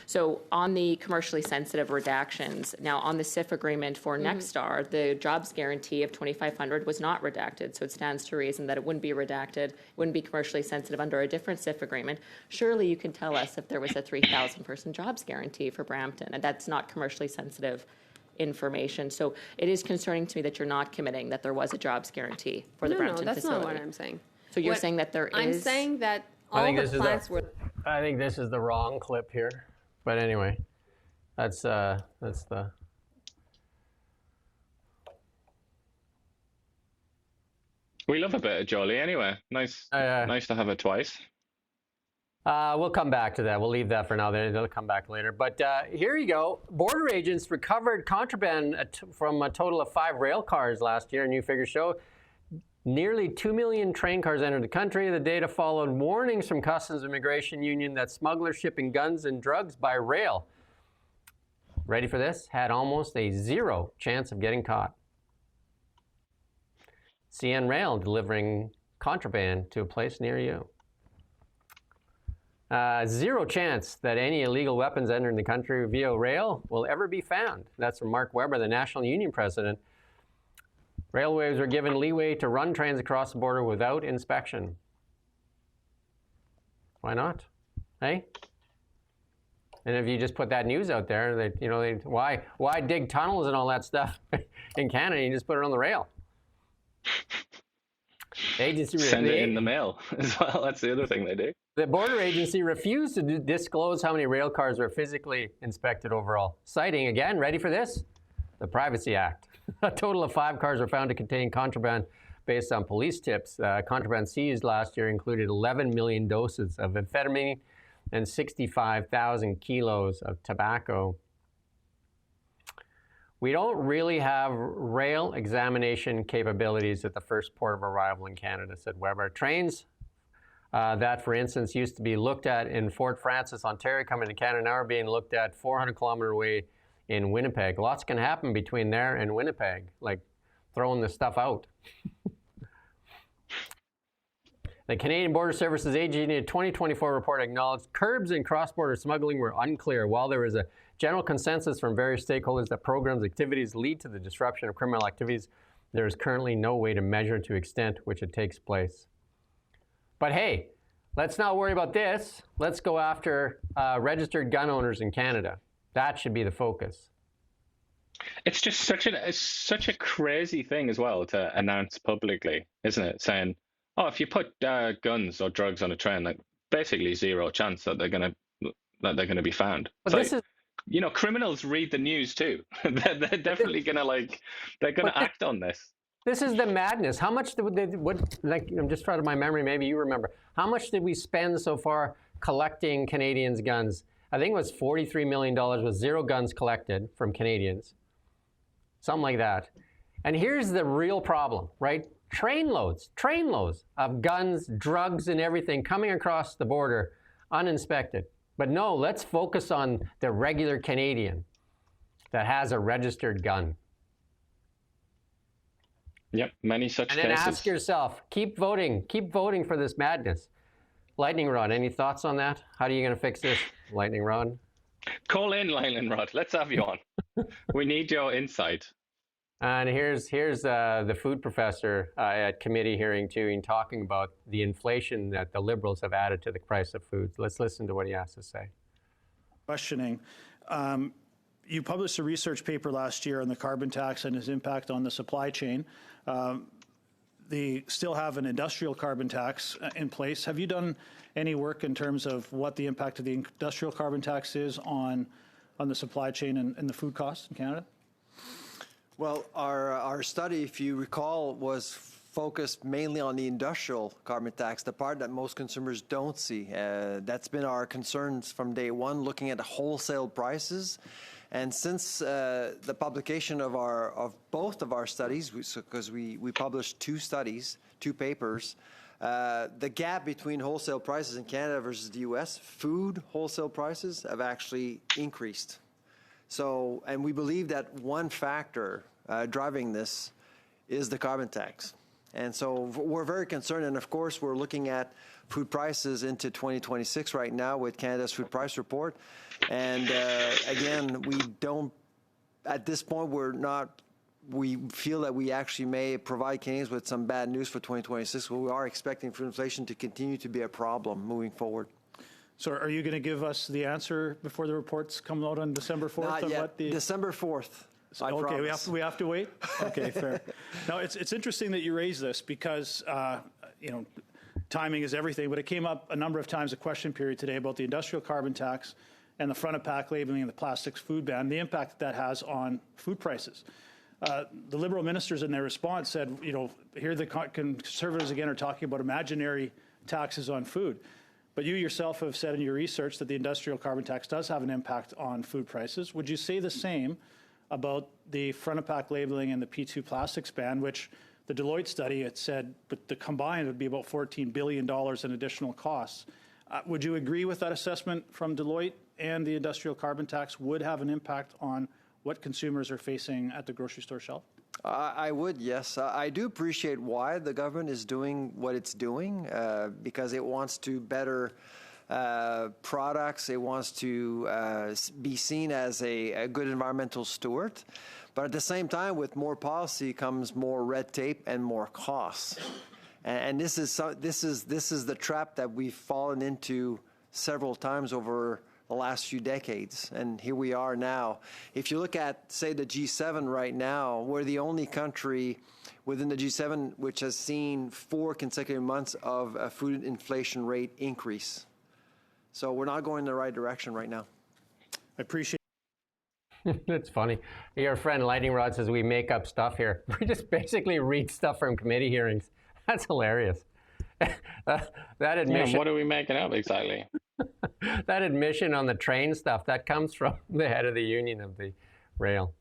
So on the commercially sensitive redactions, now on the SIF agreement for Nexstar, the jobs guarantee of 2,500 was not redacted. So it stands to reason that it wouldn't be redacted, wouldn't be commercially sensitive under a different SIF agreement. Surely you can tell us if there was a 3,000 person jobs guarantee for Brampton, and that's not commercially sensitive information. So it is concerning to me that you're not committing that there was a jobs guarantee for the Brampton
that's
facility.
not what I'm saying.
So you're saying that there is...
I'm saying that all the plants were...
I think this is the wrong clip here. But anyway, that's the...
We love a bit of Jolly anyway. Nice to have it twice.
We'll come back to that. We'll leave that for now. They'll come back later. But here you go. Border agents recovered contraband from a total of 5 rail cars last year. New figures show nearly 2 million train cars entered the country. The data followed warnings from Customs and Immigration Union that smugglers shipping guns and drugs by rail, ready for this, had almost a 0 chance of getting caught. CN Rail delivering contraband to a place near you. 0 chance that any illegal weapons entering the country via rail will ever be found. That's from Mark Webber, the National Union president. Railways are given leeway to run trains across the border without inspection. Why not? Hey? And if you just put that news out there, why dig tunnels and all that stuff in Canada? You just put it on the rail. Agency
send it in the mail as well. That's the other thing they do.
The border agency refused to disclose how many rail cars were physically inspected overall, citing, again, ready for this, the Privacy Act. A total of 5 cars were found to contain contraband based on police tips. Contraband seized last year included 11 million doses of amphetamine and 65,000 kilos of tobacco. We don't really have rail examination capabilities at the first port of arrival in Canada, said Weber. Trains that, for instance, used to be looked at in Fort Frances, Ontario, coming to Canada, now are being looked at 400 kilometer away in Winnipeg. Lots can happen between there and Winnipeg, like throwing the stuff out. The Canadian Border Services Agency in a 2024 report acknowledged curbs in cross-border smuggling were unclear. While there is a general consensus from various stakeholders that programs' activities lead to the disruption of criminal activities, there is currently no way to measure to the extent which it takes place. But hey, let's not worry about this. Let's go after registered gun owners in Canada. That should be the focus.
It's just such a crazy thing as well to announce publicly, isn't it? Saying, oh, if you put guns or drugs on a train, like basically 0 chance that they're gonna be found. But this is, criminals read the news too. they're definitely gonna act on this.
This is the madness. How much I'm just trying to my memory, maybe you remember. How much did we spend so far collecting Canadians' guns? I think it was $43 million with 0 guns collected from Canadians. Something like that. And here's the real problem, right? Trainloads of guns, drugs, and everything coming across the border uninspected. But no, let's focus on the regular Canadian that has a registered gun.
Yep, many such cases.
And then ask yourself, keep voting for this madness. Lightning Rod, any thoughts on that? How are you going to fix this, Lightning Rod?
Call in, Lightning Rod. Let's have you on. We need your insight.
And here's the food professor at committee hearing 2 talking about the inflation that the Liberals have added to the price of foods. Let's listen to what he has to say.
Questioning. You published a research paper last year on the carbon tax and its impact on the supply chain. They still have an industrial carbon tax in place. Have you done any work in terms of what the impact of the industrial carbon tax is on the supply chain and the food costs in Canada?
Well, our study, if you recall, was focused mainly on the industrial carbon tax, the part that most consumers don't see. That's been our concerns from day one, looking at the wholesale prices. And since the publication of both of our studies, because we published 2 studies, 2 papers, the gap between wholesale prices in Canada versus the U.S., food wholesale prices have actually increased. So, and we believe that one factor driving this is the carbon tax. And so we're very concerned, and of course we're looking at food prices into 2026 right now with Canada's food price report. And again, we don't, at this point, we feel that we actually may provide Canadians with some bad news for 2026. But we are expecting food inflation to continue to be a problem moving forward.
So are you going to give us the answer before the reports come out on December 4th?
Not
on
yet.
What the...
December 4th. I
okay,
promise.
we have to wait. Okay, fair. Now it's interesting that you raise this because timing is everything. But it came up a number of times a question period today about the industrial carbon tax and the front of pack labeling and the plastics food ban, the impact that has on food prices. The Liberal ministers in their response said, here the Conservatives again are talking about imaginary taxes on food. But you yourself have said in your research that the industrial carbon tax does have an impact on food prices. Would you say the same about the front of pack labeling and the P2 plastics ban, which the Deloitte study, it said, but the combined would be about $14 billion in additional costs. Would you agree with that assessment from Deloitte, and the industrial carbon tax would have an impact on what consumers are facing at the grocery store shelf?
I would, yes. I do appreciate why the government is doing what it's doing, because it wants to better products. It wants to be seen as a good environmental steward. But at the same time, with more policy comes more red tape and more costs. And this is the trap that we've fallen into several times over the last few decades, and here we are now. If you look at, say, the G7 right now, we're the only country within the G7 which has seen 4 consecutive months of a food inflation rate increase. So we're not going in the right direction right now.
I appreciate.
It's funny. Your friend Lightning Rod says we make up stuff here. We just basically read stuff from committee hearings. That's hilarious. That admission.
Yeah, what are we making up exactly?
That admission on the train stuff, that comes from the head of the union of the rail.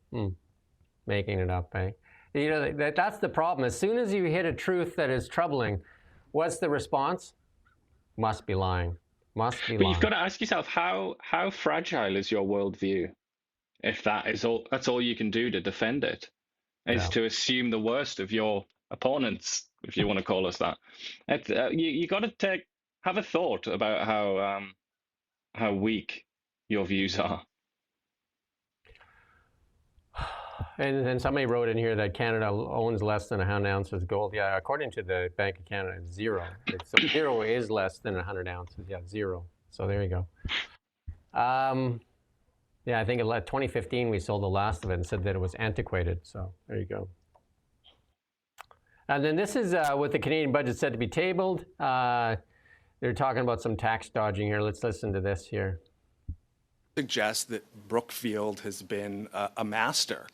Making it up, eh? That's the problem. As soon as you hit a truth that is troubling, what's the response? Must be lying. Must be lying.
But you've got to ask yourself, how fragile is your worldview? If that's all you can do to defend it, is to assume the worst of your opponents, if you want to call us that. You got to have a thought about how weak your views are.
And somebody wrote in here that Canada owns less than 100 ounces of gold. Yeah, according to the Bank of Canada, it's 0. So 0 is less than 100 ounces. Yeah, 0. So there you go. Yeah, I think in 2015 we sold the last of it and said that it was antiquated. So there you go. And then this is with the Canadian budget set to be tabled. They're talking about some tax dodging here. Let's listen to this here.
Suggest that Brookfield has been a master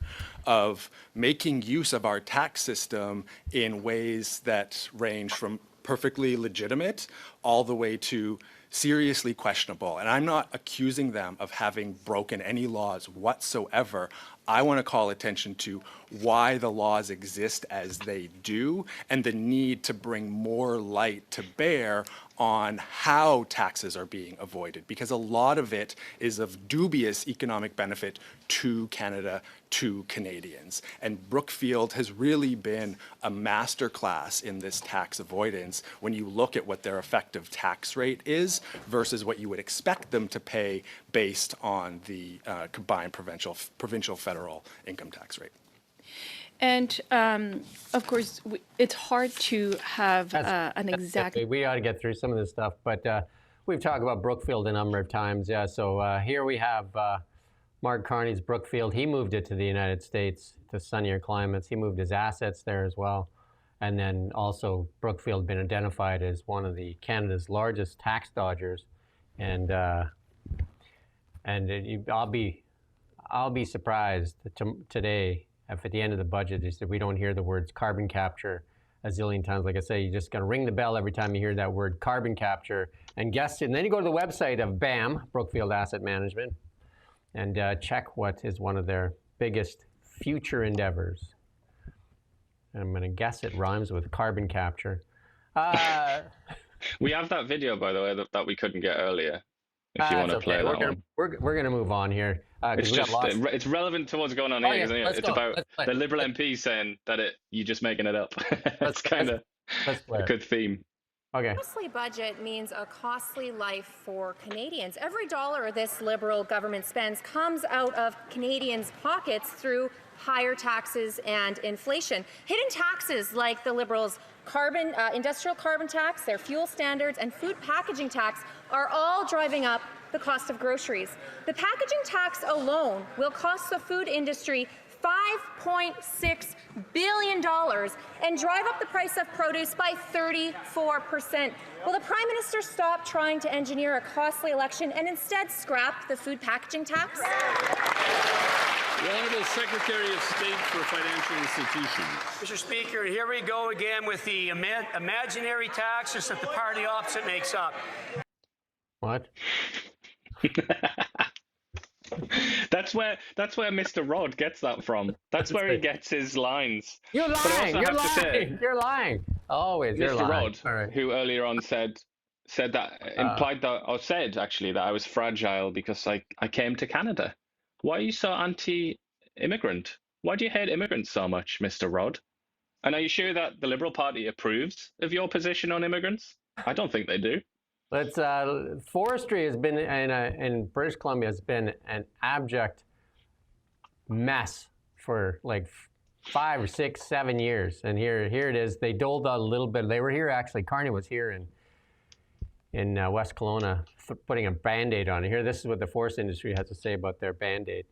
of making use of our tax system in ways that range from perfectly legitimate all the way to seriously questionable. And I'm not accusing them of having broken any laws whatsoever. I want to call attention to why the laws exist as they do and the need to bring more light to bear on how taxes are being avoided, because a lot of it is of dubious economic benefit to Canada, to Canadians. And Brookfield has really been a masterclass in this tax avoidance when you look at what their effective tax rate is versus what you would expect them to pay based on the combined provincial federal income tax rate.
And of course, it's hard to have an exact.
We ought to get through some of this stuff, but we've talked about Brookfield a number of times. Yeah, so here we have Mark Carney's Brookfield. He moved it to the United States to sunnier climates. He moved his assets there as well. And then also Brookfield been identified as one of Canada's largest tax dodgers. And I'll be surprised today if at the end of the budget is that we don't hear the words carbon capture a zillion times. Like I say, you just got to ring the bell every time you hear that word carbon capture and guess it. And then you go to the website of BAM, Brookfield Asset Management, and check what is one of their biggest future endeavors. And I'm going to guess it rhymes with carbon capture.
We have that video, by the way, that we couldn't get earlier. If you want to play that one.
We're going to move on here.
It's relevant to what's going on here, isn't it? It's about the Liberal MP saying that you're just making it up. That's kind of a good theme.
Okay.
Costly budget means a costly life for Canadians. Every dollar this Liberal government spends comes out of Canadians' pockets through higher taxes and inflation. Hidden taxes like the Liberals' industrial carbon tax, their fuel standards, and food packaging tax are all driving up the cost of groceries. The packaging tax alone will cost the food industry $5.6 billion and drive up the price of produce by 34%. Will the Prime Minister stop trying to engineer a costly election and instead scrap the food packaging tax?
The Honourable Secretary of State for Financial Institutions.
Mr. Speaker, here we go again with the imaginary taxes that the party opposite makes up.
What?
That's where Mr. Rod gets that from. That's where he gets his lines.
You're lying. You're lying. You're lying. Always, you're
Mr.
lying.
Rod, who earlier on said that implied that, or said actually that I was fragile because I came to Canada. Why are you so anti-immigrant? Why do you hate immigrants so much, Mr. Rod? And are you sure that the Liberal Party approves of your position on immigrants? I don't think they do.
Let's. Forestry has been in British Columbia has been an abject mess for like 5 or 6, 7 years, and here it is. They doled out a little bit. They were here actually. Carney was here in West Kelowna putting a Band-Aid on it. Here, this is what the forest industry has to say about their Band-Aid.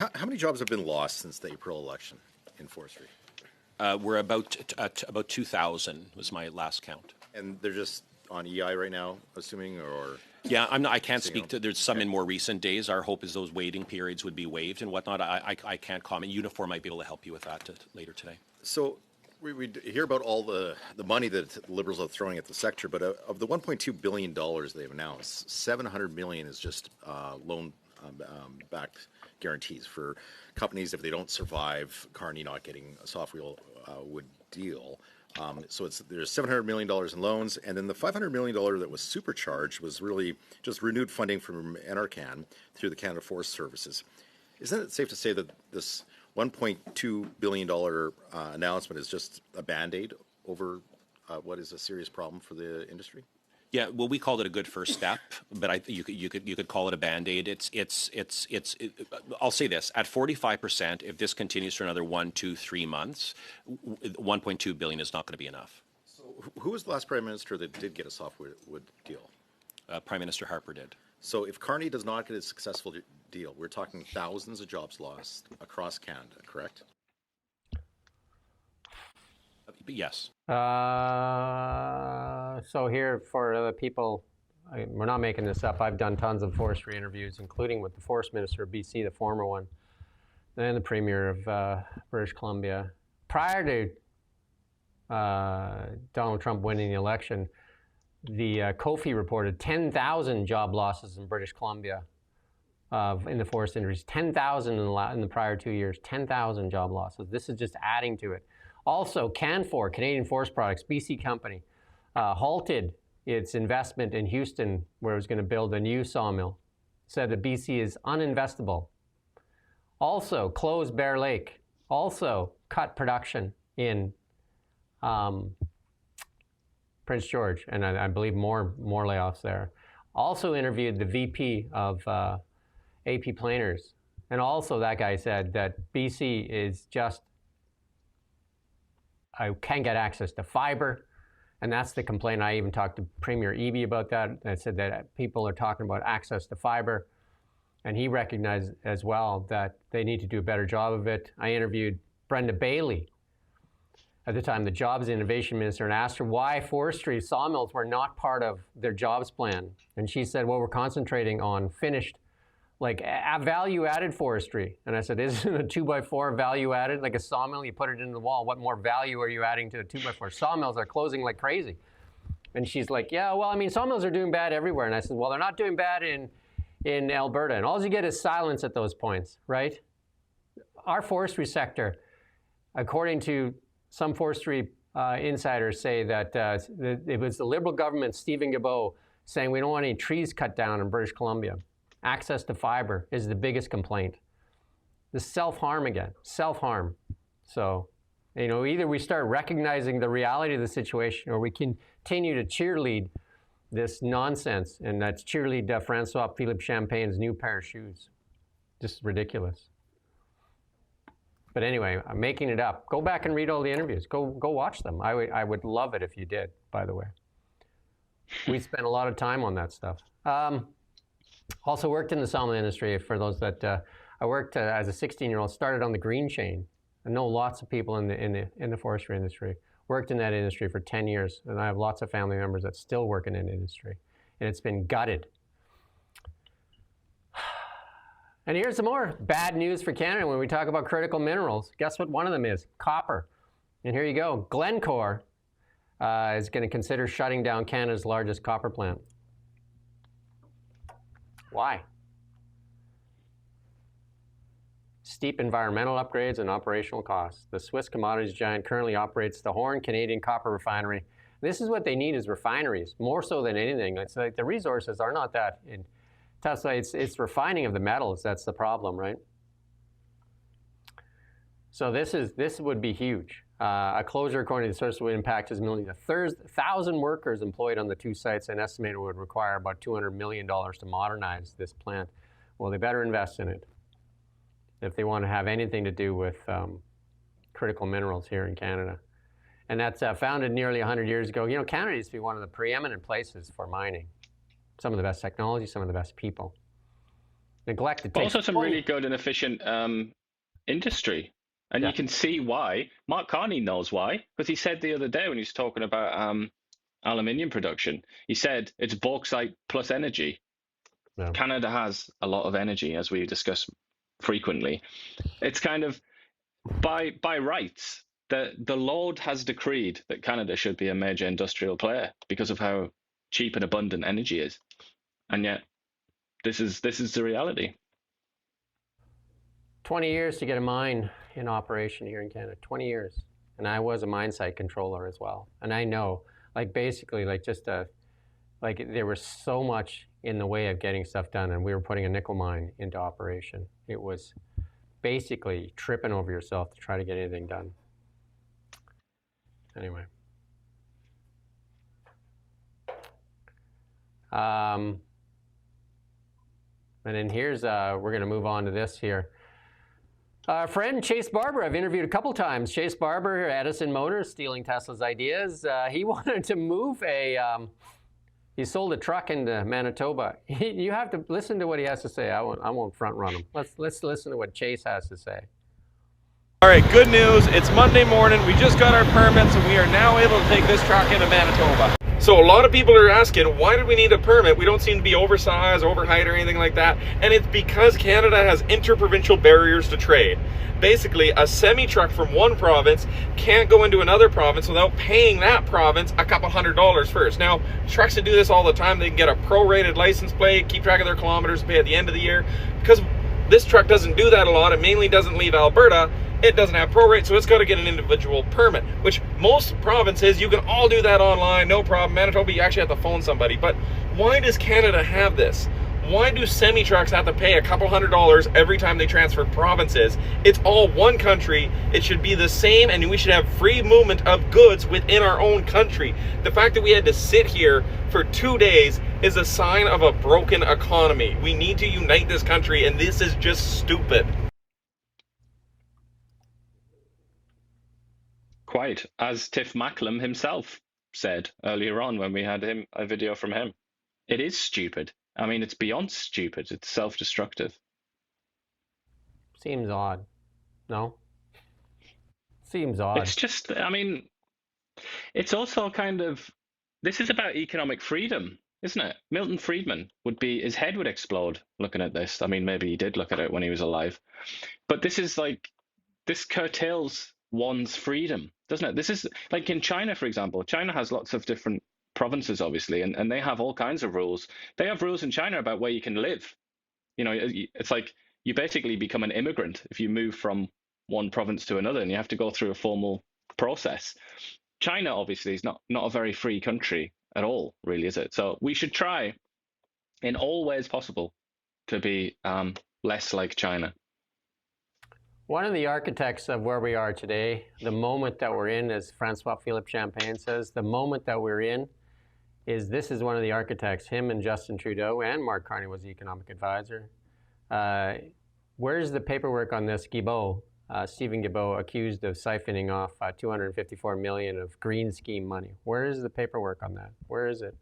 How many jobs have been lost since the April election in forestry?
We're about 2,000 was my last count.
And they're just on EI right now, assuming, or?
Yeah, I can't speak to. There's some in more recent days. Our hope is those waiting periods would be waived and whatnot. I can't comment. Unifor might be able to help you with that later today.
So we hear about all the money that the Liberals are throwing at the sector, but of the $1.2 billion they've announced, $700 million is just loan-backed guarantees for companies if they don't survive Carney not getting a softwood deal. So there's $700 million in loans, and then the $500 million that was supercharged was really just renewed funding from NRCan through the Canada Forest Services. Isn't it safe to say that this $1.2 billion announcement is just a Band-Aid over what is a serious problem for the industry?
Yeah, well, we called it a good first step, but you could call it a Band-Aid. I'll say this: at 45%, if this continues for another 1, 2, 3 months, 1.2 billion is not going to be enough.
So, who was the last Prime Minister that did get a softwood deal?
Prime Minister Harper did.
So, if Carney does not get a successful deal, we're talking thousands of jobs lost across Canada, correct?
Yes.
So here for the people, we're not making this up. I've done tons of forestry interviews, including with the Forest Minister of BC, the former one, and the Premier of British Columbia. Prior to Donald Trump winning the election, the Kofi reported 10,000 job losses in British Columbia in the forest industry. 10,000 in the prior 2 years. 10,000 job losses. This is just adding to it. Also, Canfor, Canadian Forest Products, BC company, halted its investment in Houston, where it was going to build a new sawmill. Said that BC is uninvestable. Also, closed Bear Lake. Also, cut production in Prince George, and I believe more layoffs there. Also interviewed the VP of AP Planers, and also that guy said that BC is just I can't get access to fiber, and that's the complaint. I even talked to Premier Eby about that. I said that people are talking about access to fiber, and he recognized as well that they need to do a better job of it. I interviewed Brenda Bailey, at the time the Jobs and Innovation Minister, and asked her why forestry sawmills were not part of their jobs plan. And she said, well, we're concentrating on finished, like value-added forestry. And I said, isn't a 2x4 value-added? Like a sawmill, you put it into the wall. What more value are you adding to a 2x4? Sawmills are closing like crazy. And she's like, yeah, well, I mean, sawmills are doing bad everywhere. And I said, well, they're not doing bad in Alberta. And all you get is silence at those points, right? Our forestry sector, according to some forestry insiders, say that it was the Liberal government, Stephen Guilbeault, saying we don't want any trees cut down in British Columbia. Access to fiber is the biggest complaint. The self-harm again, self-harm. So You know, either we start recognizing the reality of the situation, or we continue to cheerlead this nonsense, and that's cheerlead Francois Philippe Champagne's new pair of shoes. Just ridiculous. But anyway, I'm making it up. Go back and read all the interviews. Go watch them. I would love it if you did, by the way. We spent a lot of time on that stuff. Also worked in the salmon industry. For those that I worked as a 16-year-old, started on the green chain. I know lots of people in the forestry industry. Worked in that industry for 10 years, and I have lots of family members that still work in that industry, and it's been gutted. And here's some more bad news for Canada when we talk about critical minerals. Guess what one of them is? Copper. And here you go. Glencore is going to consider shutting down Canada's largest copper plant. Why? Steep environmental upgrades and operational costs. The Swiss commodities giant currently operates the Horn Canadian Copper Refinery. This is what they need, is refineries, more so than anything. It's like the resources are not that in Tesla. It's refining of the metals that's the problem, right? So this would be huge. A closure, according to the source, would impact as many as 1,000 workers employed on the two sites, and estimated would require about $200 million to modernize this plant. Well, they better invest in it if they want to have anything to do with critical minerals here in Canada. And that's founded nearly 100 years ago. You know, Canada used to be one of the preeminent places for mining. Some of the best technology, some of the best people. Neglected.
Also some really good and efficient industry. And you can see why. Mark Carney knows why, because he said the other day when he was talking about aluminium production, he said it's bauxite plus energy. Yeah. Canada has a lot of energy, as we discuss frequently. It's kind of by rights, the Lord has decreed that Canada should be a major industrial player because of how cheap and abundant energy is. And yet this is the reality.
20 years to get a mine in operation here in Canada, 20 years. And I was a mine site controller as well. And I know, like basically, like just like there was so much in the way of getting stuff done, and we were putting a nickel mine into operation. It was basically tripping over yourself to try to get anything done. Anyway. And then here's, we're going to move on to this here. Our friend Chase Barber, I've interviewed a couple times. Chase Barber, Edison Motors, stealing Tesla's ideas. He wanted to move he sold a truck into Manitoba. You have to listen to what he has to say. I won't front run him. Let's listen to what Chase has to say.
All right, good news. It's Monday morning. We just got our permits and we are now able to take this truck into Manitoba. So a lot of people are asking, why did we need a permit? We don't seem to be oversized, overheight, or anything like that. And it's because Canada has interprovincial barriers to trade. Basically, a semi-truck from one province can't go into another province without paying that province a couple $100s first. Now, trucks that do this all the time, they can get a prorated license plate, keep track of their kilometers, pay at the end of the year. Because this truck doesn't do that a lot, it mainly doesn't leave Alberta, it doesn't have prorate, so it's got to get an individual permit, which most provinces, you can all do that online, no problem. Manitoba, you actually have to phone somebody. But why does Canada have this? Why do semi-trucks have to pay a couple $100s every time they transfer provinces? It's all one country. It should be the same, and we should have free movement of goods within our own country. The fact that we had to sit here for 2 days is a sign of a broken economy. We need to unite this country, and this is just stupid.
Quite, as Tiff Macklem himself said earlier on when we had a video from him. It is stupid. I mean, it's beyond stupid. It's self-destructive.
Seems odd. No? Seems odd.
It's just, I mean, it's also kind of, this is about economic freedom, isn't it? Milton Friedman his head would explode looking at this. I mean, maybe he did look at it when he was alive. But this is like, this curtails one's freedom, doesn't it? This is like in China, for example. China has lots of different provinces, obviously, and they have all kinds of rules. They have rules in China about where you can live. You know, it's like you basically become an immigrant if you move from one province to another, and you have to go through a formal process. China, obviously, is not a very free country at all, really, is it? So we should try in all ways possible to be less like China.
One of the architects of where we are today, the moment that we're in, as Francois Philippe Champagne says, the moment that we're in this is one of the architects, him and Justin Trudeau, and Mark Carney was the economic advisor. Where's the paperwork on this? Guilbeault, Stephen Guilbeault, accused of siphoning off $254 million of green scheme money. Where is the paperwork on that? Where is it?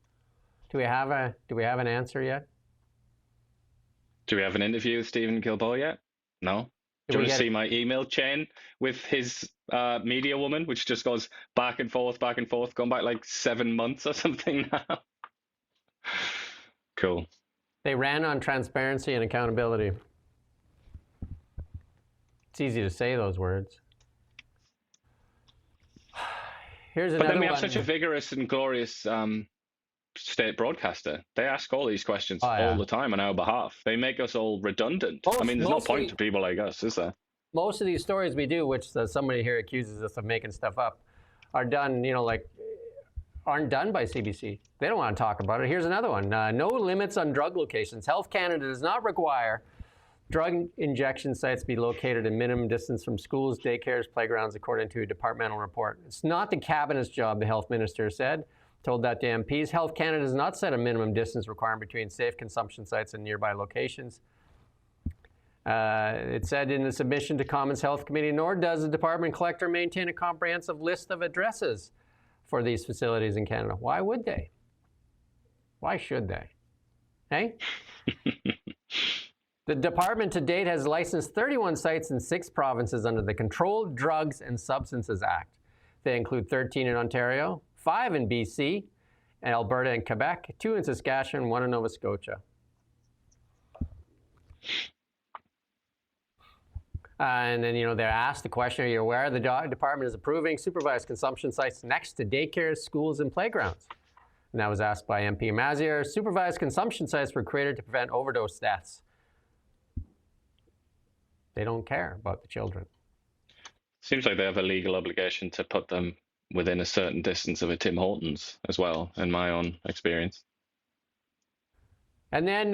Do we have an answer yet?
Do we have an interview with Stephen Guilbeault yet? No. Do you want to see my email chain with his media woman, which just goes back and forth, going back like 7 months or something now? Cool.
They ran on transparency and accountability. It's easy to say those words. Here's another one.
But then we have such a vigorous and glorious state broadcaster. They ask all these questions all the time on our behalf. They make us all redundant. I mean, there's no point to people like us, is there?
Most of these stories we do, which somebody here accuses us of making stuff up, are done, aren't done by CBC. They don't want to talk about it. Here's another one. No limits on drug locations. Health Canada does not require drug injection sites be located in minimum distance from schools, daycares, playgrounds, according to a departmental report. It's not the cabinet's job, the health minister said. Told that to MPs. Health Canada does not set a minimum distance requirement between safe consumption sites and nearby locations. It said in the submission to Commons Health Committee, nor does the department collector maintain a comprehensive list of addresses for these facilities in Canada. Why would they? Why should they? Hey? The department to date has licensed 31 sites in 6 provinces under the Controlled Drugs and Substances Act. They include 13 in Ontario, 5 in BC, and Alberta and Quebec, 2 in Saskatchewan, 1 in Nova Scotia. And then, they're asked the question, are you aware the department is approving supervised consumption sites next to daycares, schools, and playgrounds? And that was asked by MP Mazier. Supervised consumption sites were created to prevent overdose deaths. They don't care about the children.
Seems like they have a legal obligation to put them within a certain distance of a Tim Hortons as well, in my own experience.
And then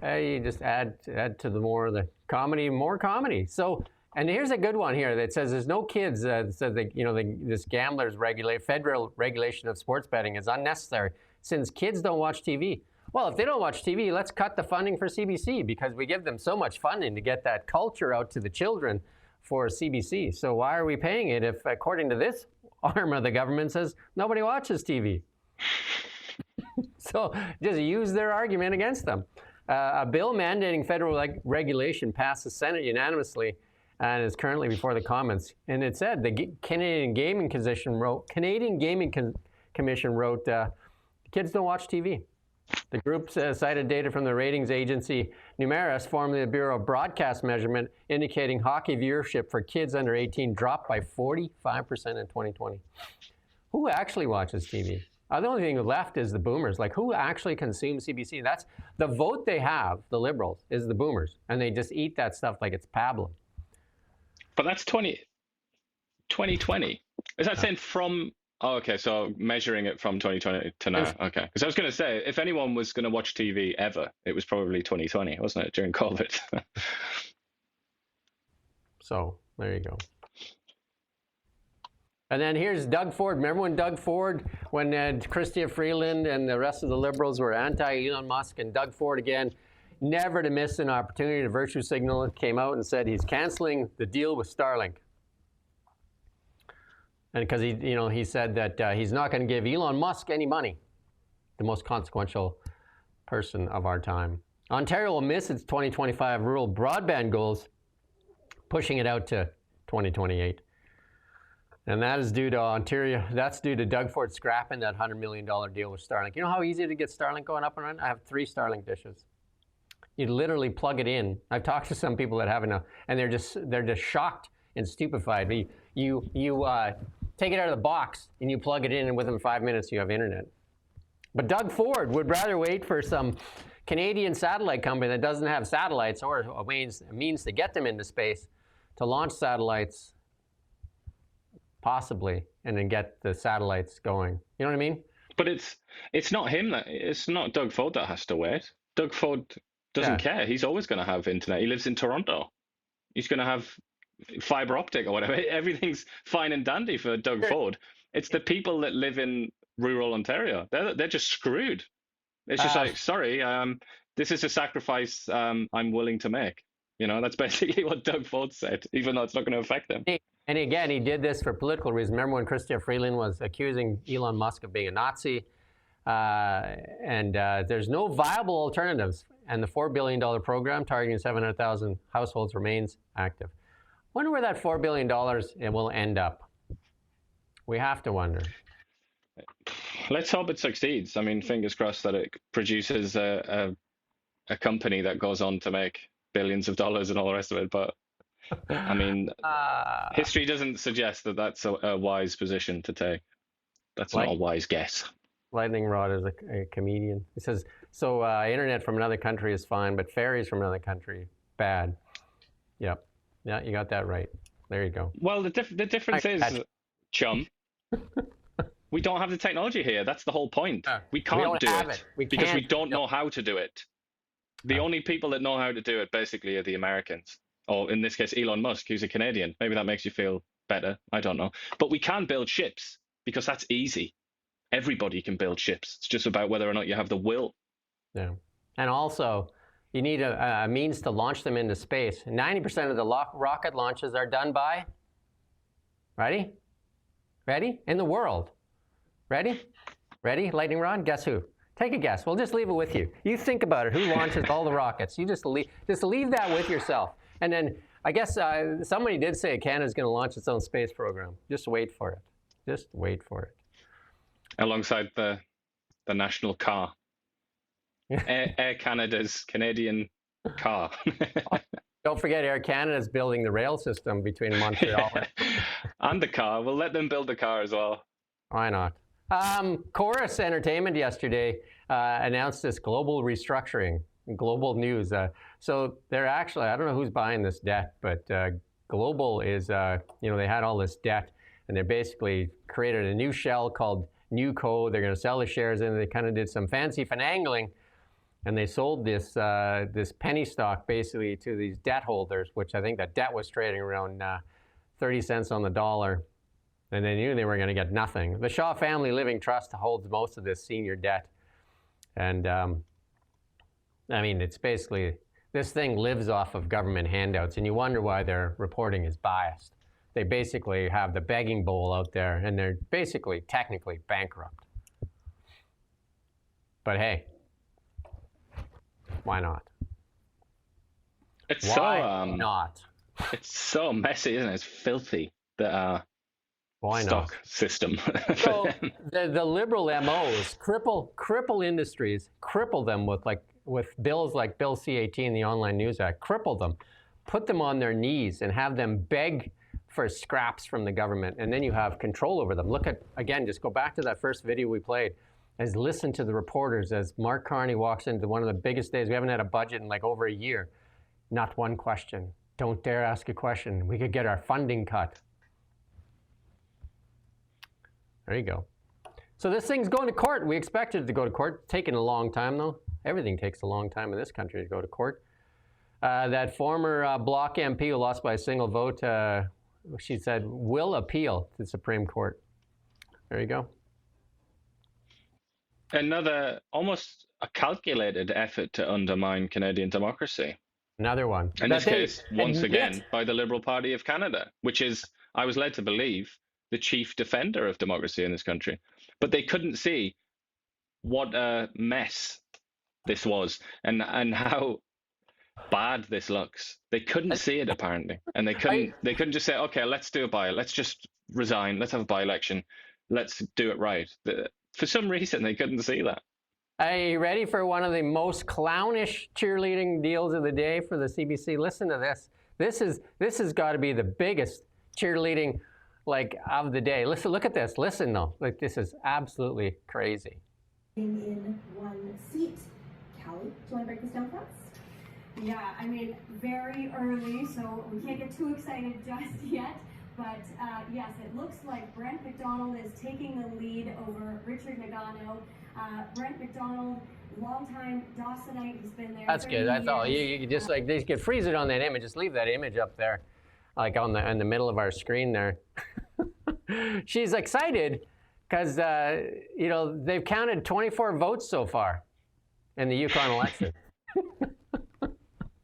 you just add to the comedy, more comedy. So, and here's a good one here that says there's no kids. Says that this gamblers federal regulation of sports betting is unnecessary since kids don't watch TV. Well, if they don't watch TV, let's cut the funding for CBC because we give them so much funding to get that culture out to the children for CBC. So why are we paying it if, according to this arm of the government, says nobody watches TV? So just use their argument against them. A bill mandating federal regulation passed the Senate unanimously and is currently before the Commons. And it said the Canadian Gaming Commission wrote, kids don't watch TV. The group cited data from the ratings agency Numeris, formerly the Bureau of Broadcast Measurement, indicating hockey viewership for kids under 18 dropped by 45% in 2020. Who actually watches TV? The only thing left is the boomers. Like, who actually consumes CBC? That's the vote they have, the Liberals, is the boomers. And they just eat that stuff like it's pablum.
But that's 2020. Is that saying from... Oh, okay, so measuring it from 2020 to now. Okay. Because I was going to say, if anyone was going to watch TV ever, it was probably 2020, wasn't it, during COVID?
So, there you go. And then here's Doug Ford. Remember when Chrystia Freeland and the rest of the Liberals were anti-Elon Musk, and Doug Ford, again, never to miss an opportunity to virtue signal, came out and said he's canceling the deal with Starlink. And because he said that he's not going to give Elon Musk any money, the most consequential person of our time. Ontario will miss its 2025 rural broadband goals, pushing it out to 2028. And that is due to Ontario. That's due to Doug Ford scrapping that $100 million deal with Starlink. You know how easy to get Starlink going up and running? I have 3 Starlink dishes. You literally plug it in. I've talked to some people that have enough, and they're just shocked and stupefied. You take it out of the box and you plug it in, and within 5 minutes you have internet. But Doug Ford would rather wait for some Canadian satellite company that doesn't have satellites or a means to get them into space to launch satellites, possibly, and then get the satellites going. You know what I mean?
But it's not him it's not Doug Ford that has to wait. Doug Ford doesn't care. He's always going to have internet. He lives in Toronto. He's going to have fiber optic or whatever. Everything's fine and dandy for Doug Ford. It's the people that live in rural Ontario. They're just screwed. It's just like, sorry, this is a sacrifice I'm willing to make. You know, that's basically what Doug Ford said, even though it's not going to affect them.
And again, he did this for political reasons. Remember when Chrystia Freeland was accusing Elon Musk of being a Nazi? There's no viable alternatives. And the $4 billion program targeting 700,000 households remains active. Wonder where that $4 billion it will end up. We have to wonder.
Let's hope it succeeds. I mean, fingers crossed that it produces a company that goes on to make billions of dollars and all the rest of it. But I mean, history doesn't suggest that that's a wise position to take. That's not a wise guess.
Lightning Rod is a comedian. He says, so internet from another country is fine, but ferries from another country, bad. Yep. Yeah, you got that right. There you go.
Well, the difference is, chum, we don't have the technology here. That's the whole point. We can't do it because we don't know how to do it. The only people that know how to do it basically are the Americans, or in this case, Elon Musk, who's a Canadian. Maybe that makes you feel better. I don't know. But we can build ships because that's easy. Everybody can build ships. It's just about whether or not you have the will.
Yeah. And also, you need a means to launch them into space. 90% of the rocket launches are done by, ready? Ready? In the world. Ready? Ready? Lightning Rod? Guess who? Take a guess. We'll just leave it with you. You think about it. Who launches all the rockets? You just leave that with yourself. And then I guess somebody did say Canada's going to launch its own space program. Just wait for it. Just wait for it.
Alongside the national car. Air Canada's Canadian car.
Don't forget, Air Canada's building the rail system between Montreal
and the car. We'll let them build the car as well.
Why not? Chorus Entertainment yesterday announced this global restructuring, global news. So they're actually, I don't know who's buying this debt, but Global is, they had all this debt, and they basically created a new shell called Newco. They're going to sell the shares in. They kind of did some fancy finagling, and they sold this this penny stock basically to these debt holders, which I think that debt was trading around 30 cents on the dollar. And they knew they were going to get nothing. The Shaw Family Living Trust holds most of this senior debt. And I mean, it's basically, this thing lives off of government handouts, and you wonder why their reporting is biased. They basically have the begging bowl out there, and they're basically technically bankrupt. But hey, why not?
It's
why not?
It's so messy, isn't it? It's filthy. The
why
stock
not?
System.
So the liberal MO is cripple industries, cripple them with bills like Bill C-18, the Online News Act, cripple them, put them on their knees and have them beg for scraps from the government, and then you have control over them. Look at, again, just go back to that first video we played, as listen to the reporters as Mark Carney walks into one of the biggest days. We haven't had a budget in like over a year. Not one question. Don't dare ask a question. We could get our funding cut. There you go. So this thing's going to court. We expected it to go to court. It's taken a long time, though. Everything takes a long time in this country to go to court. That former Bloc MP who lost by a single vote, she said, will appeal to the Supreme Court. There you go.
Another almost a calculated effort to undermine Canadian democracy.
Another one.
In this case, once again, by the Liberal Party of Canada, which is, I was led to believe, the chief defender of democracy in this country. But they couldn't see what a mess this was and how bad this looks. They couldn't see it, apparently. And they couldn't just say, okay, let's do a by-election. Let's just resign. Let's have a by-election. Let's do it right. For some reason, they couldn't see that.
Are you ready for one of the most clownish cheerleading deals of the day for the CBC? Listen to this. This has got to be the biggest cheerleading of the day. Listen, look at this. Listen though. This is absolutely crazy.
In one seat. Callie, do you want to break this down for us?
Yeah, I mean, very early, so we can't get too excited just yet. But yes, it looks like Brent McDonald is taking the lead over Richard Nagano. Brent McDonald longtime Dawsonite who's been there.
That's good.
30
That's all.
years.
You just like they could freeze it on that image. Just leave that image up there, like in the middle of our screen there. She's excited because you know they've counted 24 votes so far in the Yukon election.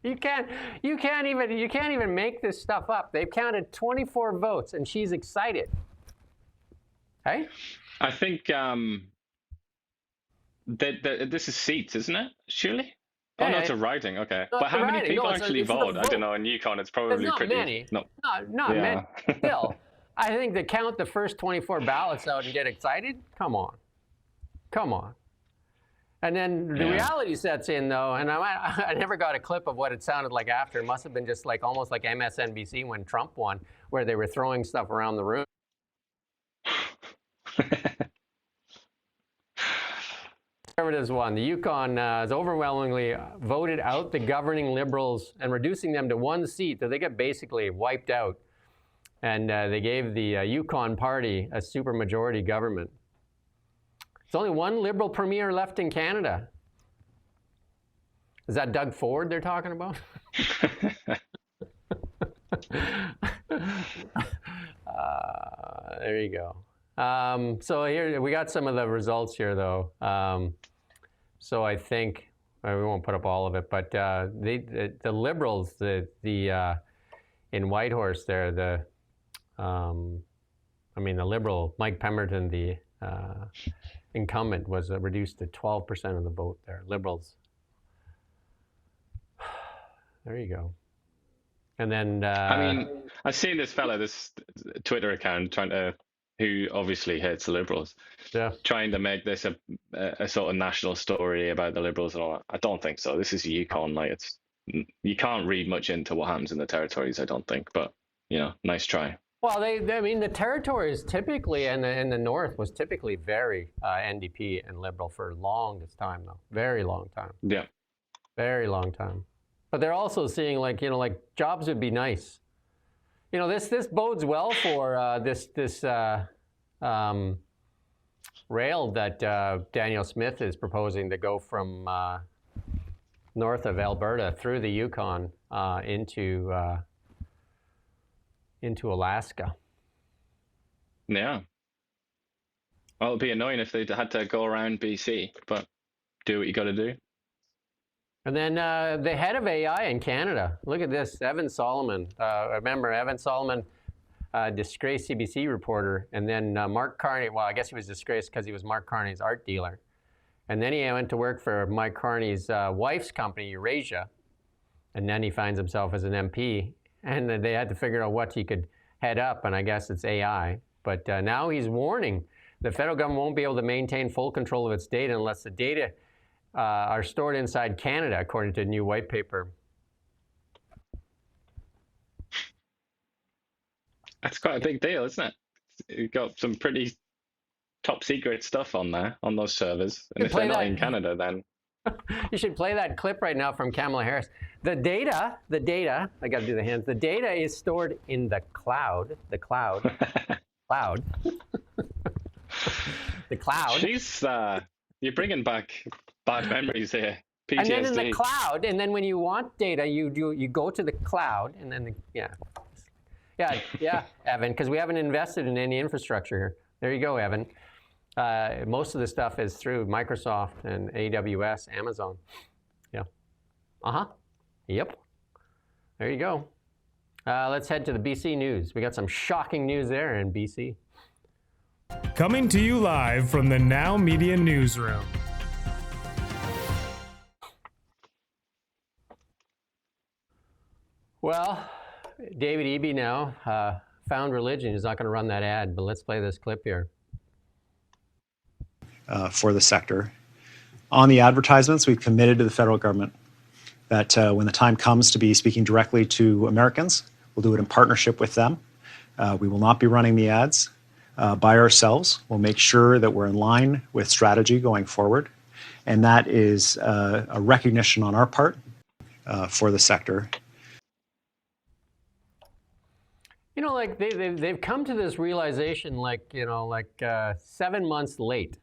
You can't even make this stuff up. They've counted 24 votes, and she's excited. Hey,
I think this is seats, isn't it? Surely.
Yeah,
oh no, it's a riding. Okay,
No,
but how many
riding.
people
No, it's
actually
a
vote?
vote.
I don't know. In Yukon, it's probably
There's not
pretty.
many.
No.
Not
Yeah.
many. Still, I think to count the first 24 ballots out and get excited. Come on. And then the reality sets in, though, and I never got a clip of what it sounded like after. It must have been just like almost like MSNBC when Trump won, where they were throwing stuff around the room. Conservatives won. The Yukon has overwhelmingly voted out the governing Liberals and reducing them to one seat, so they get basically wiped out. And they gave the Yukon party a supermajority government. There's only one Liberal premier left in Canada. Is that Doug Ford they're talking about? There you go. So here we got some of the results here, though. So I think we won't put up all of it, but the Liberals, in Whitehorse there, the Liberal Mike Pemberton, the incumbent, was reduced to 12% of the vote there. Liberals. There you go. And then
I've seen this fella, this Twitter account, who obviously hates the Liberals, trying to make this a sort of national story about the Liberals and all that. I don't think so. This is Yukon. Like you can't read much into what happens in the territories, I don't think. But nice try.
Well, the territories typically, and in the north was typically very NDP and Liberal for the longest time, though. Very long time.
Yeah.
Very long time. But they're also seeing like jobs would be nice. This bodes well for this rail that Daniel Smith is proposing to go from north of Alberta through the Yukon into Alaska.
Yeah. Well, it'd be annoying if they had to go around BC, but do what you got to do.
And then the head of AI in Canada, look at this, Evan Solomon. Remember, Evan Solomon, disgraced CBC reporter, and then Mark Carney, well, I guess he was disgraced because he was Mark Carney's art dealer. And then he went to work for Mike Carney's wife's company, Eurasia, and then he finds himself as an MP, and they had to figure out what he could head up, and I guess it's AI. But now he's warning the federal government won't be able to maintain full control of its data unless the data are stored inside Canada, according to a new white paper.
That's quite a big deal, isn't it? You've got some pretty top secret stuff on there, on those servers. And if they're not in Canada, then...
You should play that clip right now from Kamala Harris. The data, I got to do the hands. The data is stored in the cloud. The cloud. The cloud.
She's, you're bringing back bad memories here. PTSD.
And then in the cloud, and then when you want data, you go to the cloud, and then yeah, Evan, because we haven't invested in any infrastructure here. There you go, Evan. Most of the stuff is through Microsoft and AWS, Amazon. Yeah. Yep. There you go. Let's head to the BC news. We got some shocking news there in BC.
Coming to you live from the Now Media Newsroom.
Well, David Eby now found religion. He's not going to run that ad, but let's play this clip here.
For the sector. On the advertisements, we've committed to the federal government that when the time comes to be speaking directly to Americans, we'll do it in partnership with them. We will not be running the ads by ourselves. We'll make sure that we're in line with strategy going forward. And that is a recognition on our part for the sector.
You know, like they've come to this realization, 7 months late,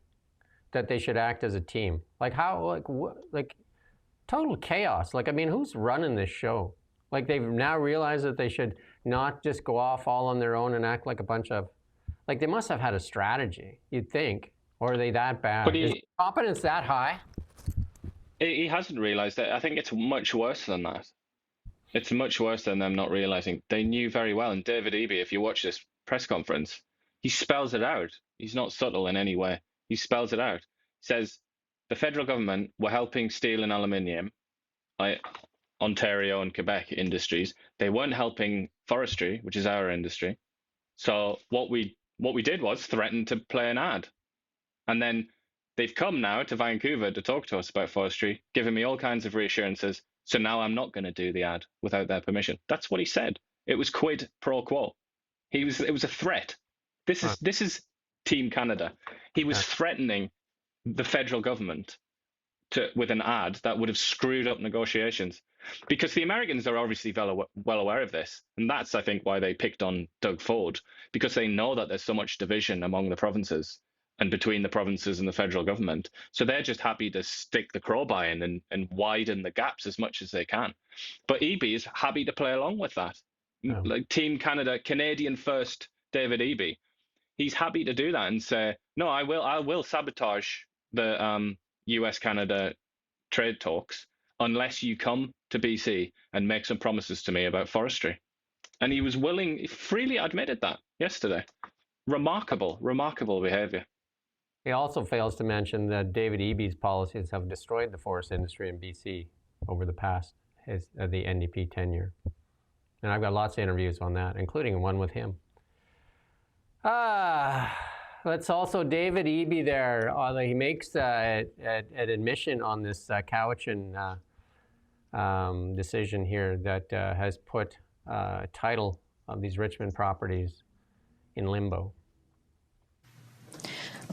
that they should act as a team. Like how, like what, like total chaos. Like, I mean, who's running this show? Like they've now realized that they should not just go off all on their own and act like a bunch of, like they must have had a strategy, you'd think. Or are they that bad?
But
Is competence that high?
He hasn't realized it. I think it's much worse than that. It's much worse than them not realizing. They knew very well. And David Eby, if you watch this press conference, he spells it out. He's not subtle in any way. He spells it out. He says the federal government were helping steel and aluminium, Ontario and Quebec industries. They weren't helping forestry, which is our industry. So what we did was threaten to play an ad. And then they've come now to Vancouver to talk to us about forestry, giving me all kinds of reassurances. So now I'm not going to do the ad without their permission. That's what he said. It was quid pro quo. It was a threat. This is Team Canada. He was threatening the federal government with an ad that would have screwed up negotiations, because the Americans are obviously well aware of this. And that's, I think, why they picked on Doug Ford, because they know that there's so much division among the provinces and between the provinces and the federal government. So they're just happy to stick the crowbar in and widen the gaps as much as they can. But Eby is happy to play along with that. Oh. Like Team Canada, Canadian first David Eby, he's happy to do that and say, no, I will sabotage the US-Canada trade talks unless you come to BC and make some promises to me about forestry. And he was willing, he freely admitted that yesterday. Remarkable behavior.
He also fails to mention that David Eby's policies have destroyed the forest industry in BC over the past, the NDP tenure. And I've got lots of interviews on that, including one with him. Let's also, David Eby there, he makes an admission on this Cowichan decision here that has put title of these Richmond properties in limbo.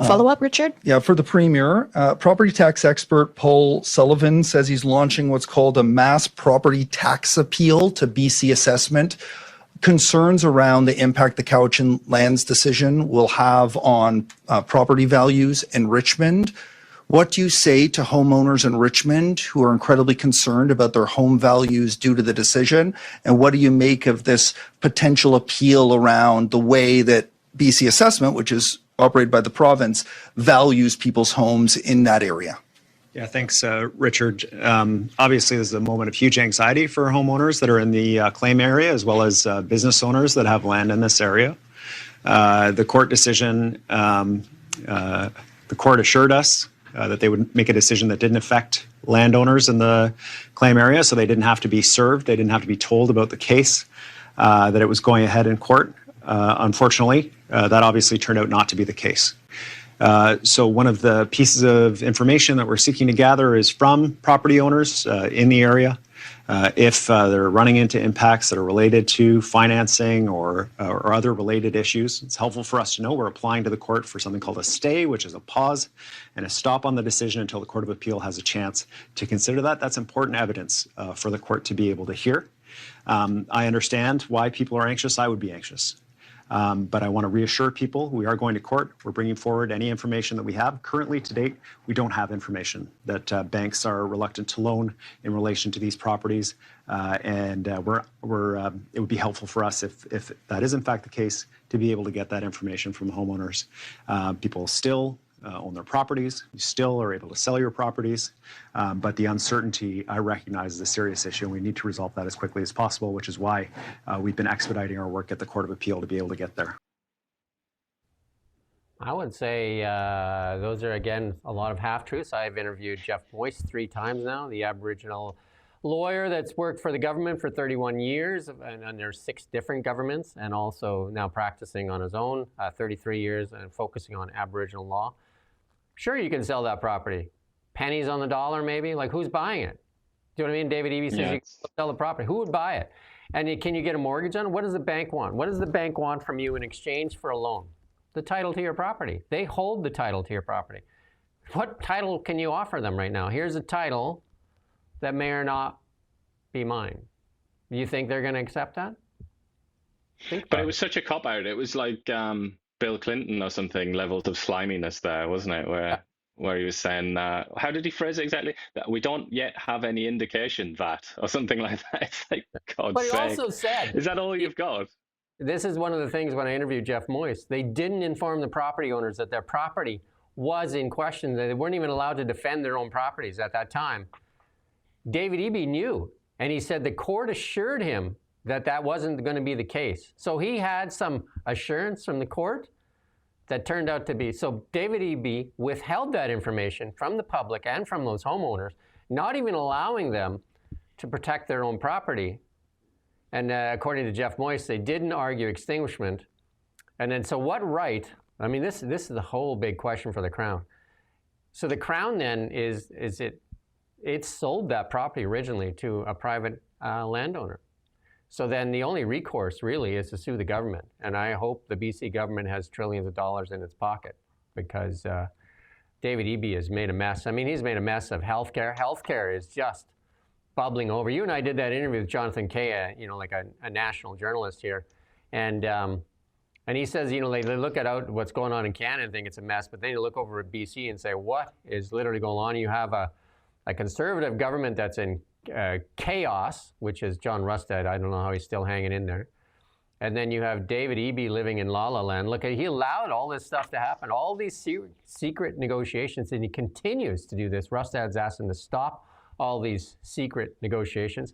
Follow up, Richard?
Yeah, for the Premier, property tax expert Paul Sullivan says he's launching what's called a mass property tax appeal to BC Assessment. Concerns around the impact the Cowichan lands decision will have on property values in Richmond. What do you say to homeowners in Richmond who are incredibly concerned about their home values due to the decision? And what do you make of this potential appeal around the way that BC Assessment, which is operated by the province, values people's homes in that area?
Yeah, thanks, Richard. Obviously, this is a moment of huge anxiety for homeowners that are in the claim area, as well as business owners that have land in this area. The court decision, the court assured us that they would make a decision that didn't affect landowners in the claim area, so they didn't have to be served, they didn't have to be told about the case, that it was going ahead in court. Unfortunately, that obviously turned out not to be the case. So one of the pieces of information that we're seeking to gather is from property owners in the area. If they're running into impacts that are related to financing or other related issues, it's helpful for us to know. We're applying to the court for something called a stay, which is a pause and a stop on the decision until the Court of Appeal has a chance to consider that. That's important evidence for the court to be able to hear. I understand why people are anxious. I would be anxious. But I want to reassure people we are going to court. We're bringing forward any information that we have. Currently, to date, we don't have information that banks are reluctant to loan in relation to these properties. And it would be helpful for us if that is in fact the case to be able to get that information from homeowners. People still own their properties. You still are able to sell your properties. But the uncertainty, I recognize, is a serious issue, and we need to resolve that as quickly as possible, which is why we've been expediting our work at the Court of Appeal to be able to get there.
I would say those are, again, a lot of half-truths. I've interviewed Jeff Boyce 3 times now, the Aboriginal lawyer that's worked for the government for 31 years and under 6 different governments, and also now practicing on his own 33 years and focusing on Aboriginal law. Sure, you can sell that property. Pennies on the dollar, maybe. Like, who's buying it? Do you know what I mean? David Eby says you can sell the property. Who would buy it? And can you get a mortgage on it? What does the bank want? What does the bank want from you in exchange for a loan? The title to your property. They hold the title to your property. What title can you offer them right now? Here's a title that may or not be mine. Do you think they're going to accept that?
But it was such a cop-out. It was like Bill Clinton or something, levels of sliminess there, wasn't it? where he was saying, how did he phrase it exactly? That we don't yet have any indication that, or something like that. It's like, God's
But he
sake.
also said,
is that all you've got?
This is one of the things when I interviewed Jeff Moyse, they didn't inform the property owners that their property was in question. They weren't even allowed to defend their own properties at that time. David Eby knew, and he said the court assured him that that wasn't going to be the case. So he had some assurance from the court that turned out to be. So David Eby withheld that information from the public and from those homeowners, not even allowing them to protect their own property. And according to Jeff Moyse, they didn't argue extinguishment. And then, so what right? I mean, this is the whole big question for the Crown. So the Crown then it sold that property originally to a private landowner. So then the only recourse really is to sue the government. And I hope the BC government has trillions of dollars in its pocket, because David Eby has made a mess. I mean, he's made a mess of healthcare. Healthcare is just bubbling over. You and I did that interview with Jonathan Kay, like a national journalist here. And he says, they look at what's going on in Canada and think it's a mess, but then you look over at BC and say, what is literally going on? You have a conservative government that's in chaos, which is John Rustad. I don't know how he's still hanging in there. And then you have David Eby living in La La Land. Look, he allowed all this stuff to happen, all these secret negotiations, and he continues to do this. Rustad's asked him to stop all these secret negotiations.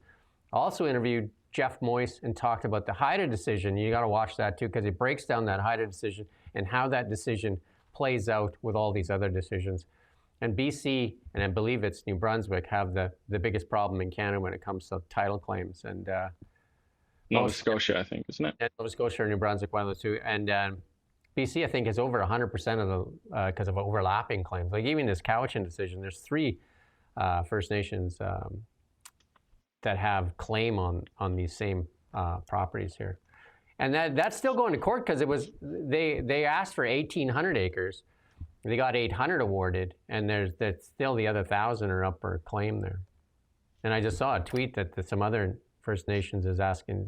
Also interviewed Jeff Moyse and talked about the Haida decision. You got to watch that too, because it breaks down that Haida decision and how that decision plays out with all these other decisions. And BC, and I believe it's New Brunswick, have the biggest problem in Canada when it comes to title claims. And
Nova Scotia, I think, isn't it?
Nova Scotia or New Brunswick, one of those two. And BC, I think, is over 100% of the, because of overlapping claims. Like even this Cowichan decision, there's 3 First Nations that have claim on these same properties here. And that's still going to court, because it was, they asked for 1,800 acres. They got 800 awarded, and there's still the other 1,000 are up for claim there. And I just saw a tweet that some other First Nations is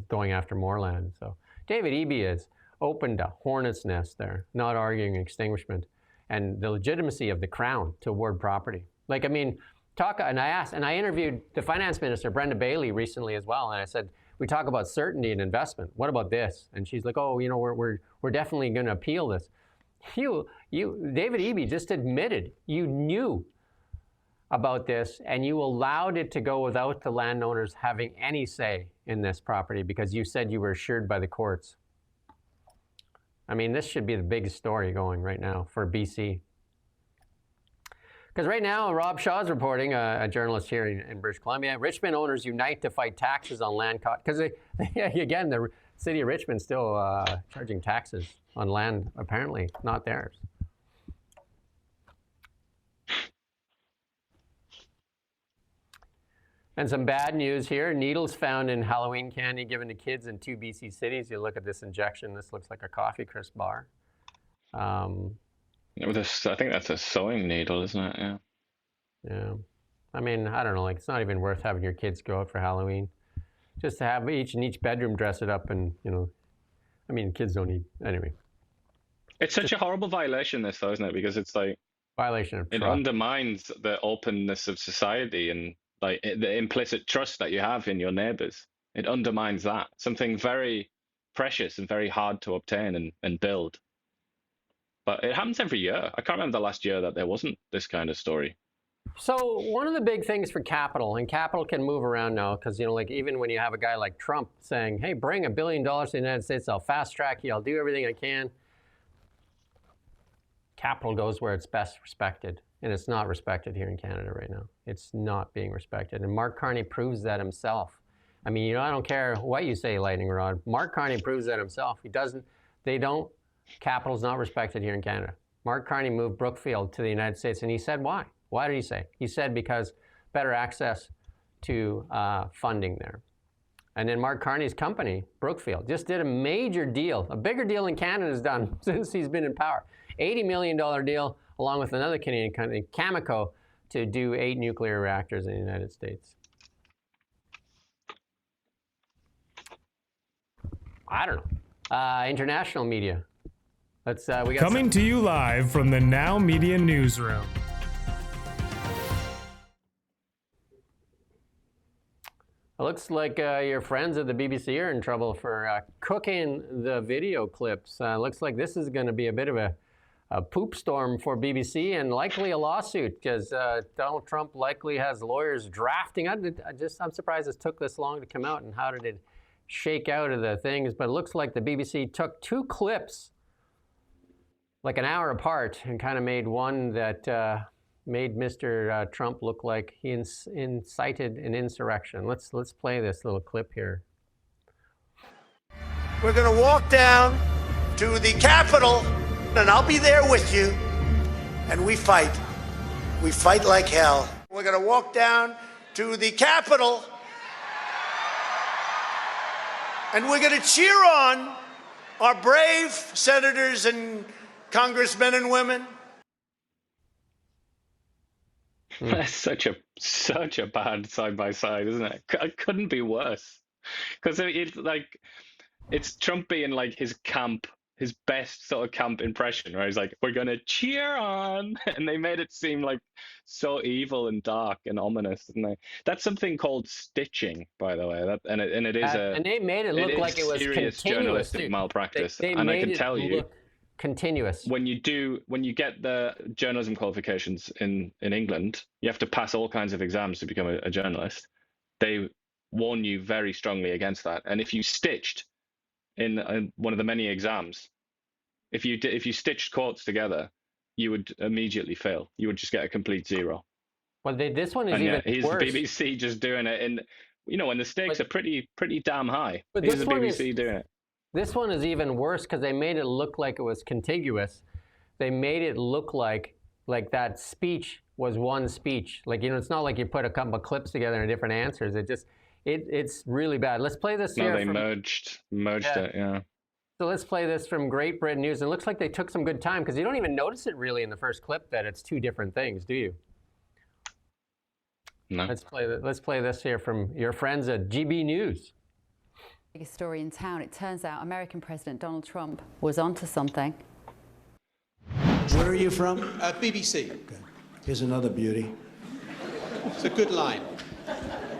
going after more land. So David Eby has opened a hornet's nest there, not arguing extinguishment, and the legitimacy of the Crown to award property. Like, I mean, I interviewed the finance minister, Brenda Bailey, recently as well, and I said, we talk about certainty and investment. What about this? And she's like, oh, we're definitely going to appeal this. David Eby just admitted you knew about this, and you allowed it to go without the landowners having any say in this property because you said you were assured by the courts. I mean, this should be the biggest story going right now for BC. Because right now, Rob Shaw's reporting, a journalist here in British Columbia, Richmond owners unite to fight taxes on land caught. Because, again, the city of Richmond's still charging taxes on land, apparently, not theirs. And some bad news here. Needles found in Halloween candy given to kids in 2 BC cities. You look at this injection. This looks like a coffee crisp bar.
I think that's a sewing needle, isn't it? Yeah.
Yeah. I mean, I don't know. Like, it's not even worth having your kids go out for Halloween. Just to have each bedroom dress it up, and I mean, kids don't need anyway.
It's such a horrible violation, this, though, isn't it? Because it's like
violation of
it
trust.
Undermines the openness of society and like the implicit trust that you have in your neighbors. It undermines that, something very precious and very hard to obtain and build. But it happens every year. I can't remember the last year that there wasn't this kind of story.
So one of the big things for capital, and capital can move around now, because like even when you have a guy like Trump saying, "Hey, bring $1 billion to the United States, I'll fast track you, I'll do everything I can." Capital goes where it's best respected, and it's not respected here in Canada right now. It's not being respected, and Mark Carney proves that himself. I mean, I don't care what you say, Lightning Rod. Mark Carney proves that himself. Capital's not respected here in Canada. Mark Carney moved Brookfield to the United States, and he said why? Why did he say? He said because better access to funding there. And then Mark Carney's company, Brookfield, just did a major deal, a bigger deal than Canada's done since he's been in power. $80 million deal, along with another Canadian company, Cameco, to do 8 nuclear reactors in the United States. I don't know. International media. We got
Coming to you live from the Now Media Newsroom.
It looks like your friends at the BBC are in trouble for cooking the video clips. Looks like this is going to be a bit of a poop storm for BBC and likely a lawsuit because Donald Trump likely has lawyers drafting. I'm surprised it took this long to come out, and how did it shake out of the things? But it looks like the BBC took two clips like an hour apart and kind of made one that made Mr. Trump look like he incited an insurrection. Let's play this little clip here.
We're going to walk down to the Capitol, and I'll be there with you, and we fight. We fight like hell. We're going to walk down to the Capitol, and we're going to cheer on our brave senators and congressmen and women.
That's such a bad side by side, isn't it? It couldn't be worse, because it's Trump being like his best sort of camp impression, right? He's like, we're gonna cheer on, and they made it seem like so evil and dark and ominous, didn't they? That's something called stitching, by the way. And they made it look like it was serious journalistic malpractice. And I can tell you,
continuous.
When you get the journalism qualifications in England, you have to pass all kinds of exams to become a journalist. They warn you very strongly against that. And if you stitched in one of the many exams, if you stitched quotes together, you would immediately fail. You would just get a complete zero.
Well, this one is even worse.
Here's the BBC just doing it, and when the stakes are pretty damn high. But here's the BBC doing it.
This one is even worse because they made it look like it was contiguous. They made it look like that speech was one speech. It's not like you put a couple of clips together and different answers. It's really bad. Let's play this here.
No, they merged it, yeah.
So let's play this from Great Britain News. And it looks like they took some good time because you don't even notice it really in the first clip that it's two different things, do you?
No.
Let's play this here from your friends at GB News.
Biggest story in town. It turns out American President Donald Trump was onto something.
Where are you from?
BBC.
Okay. Here's another beauty.
It's a good line.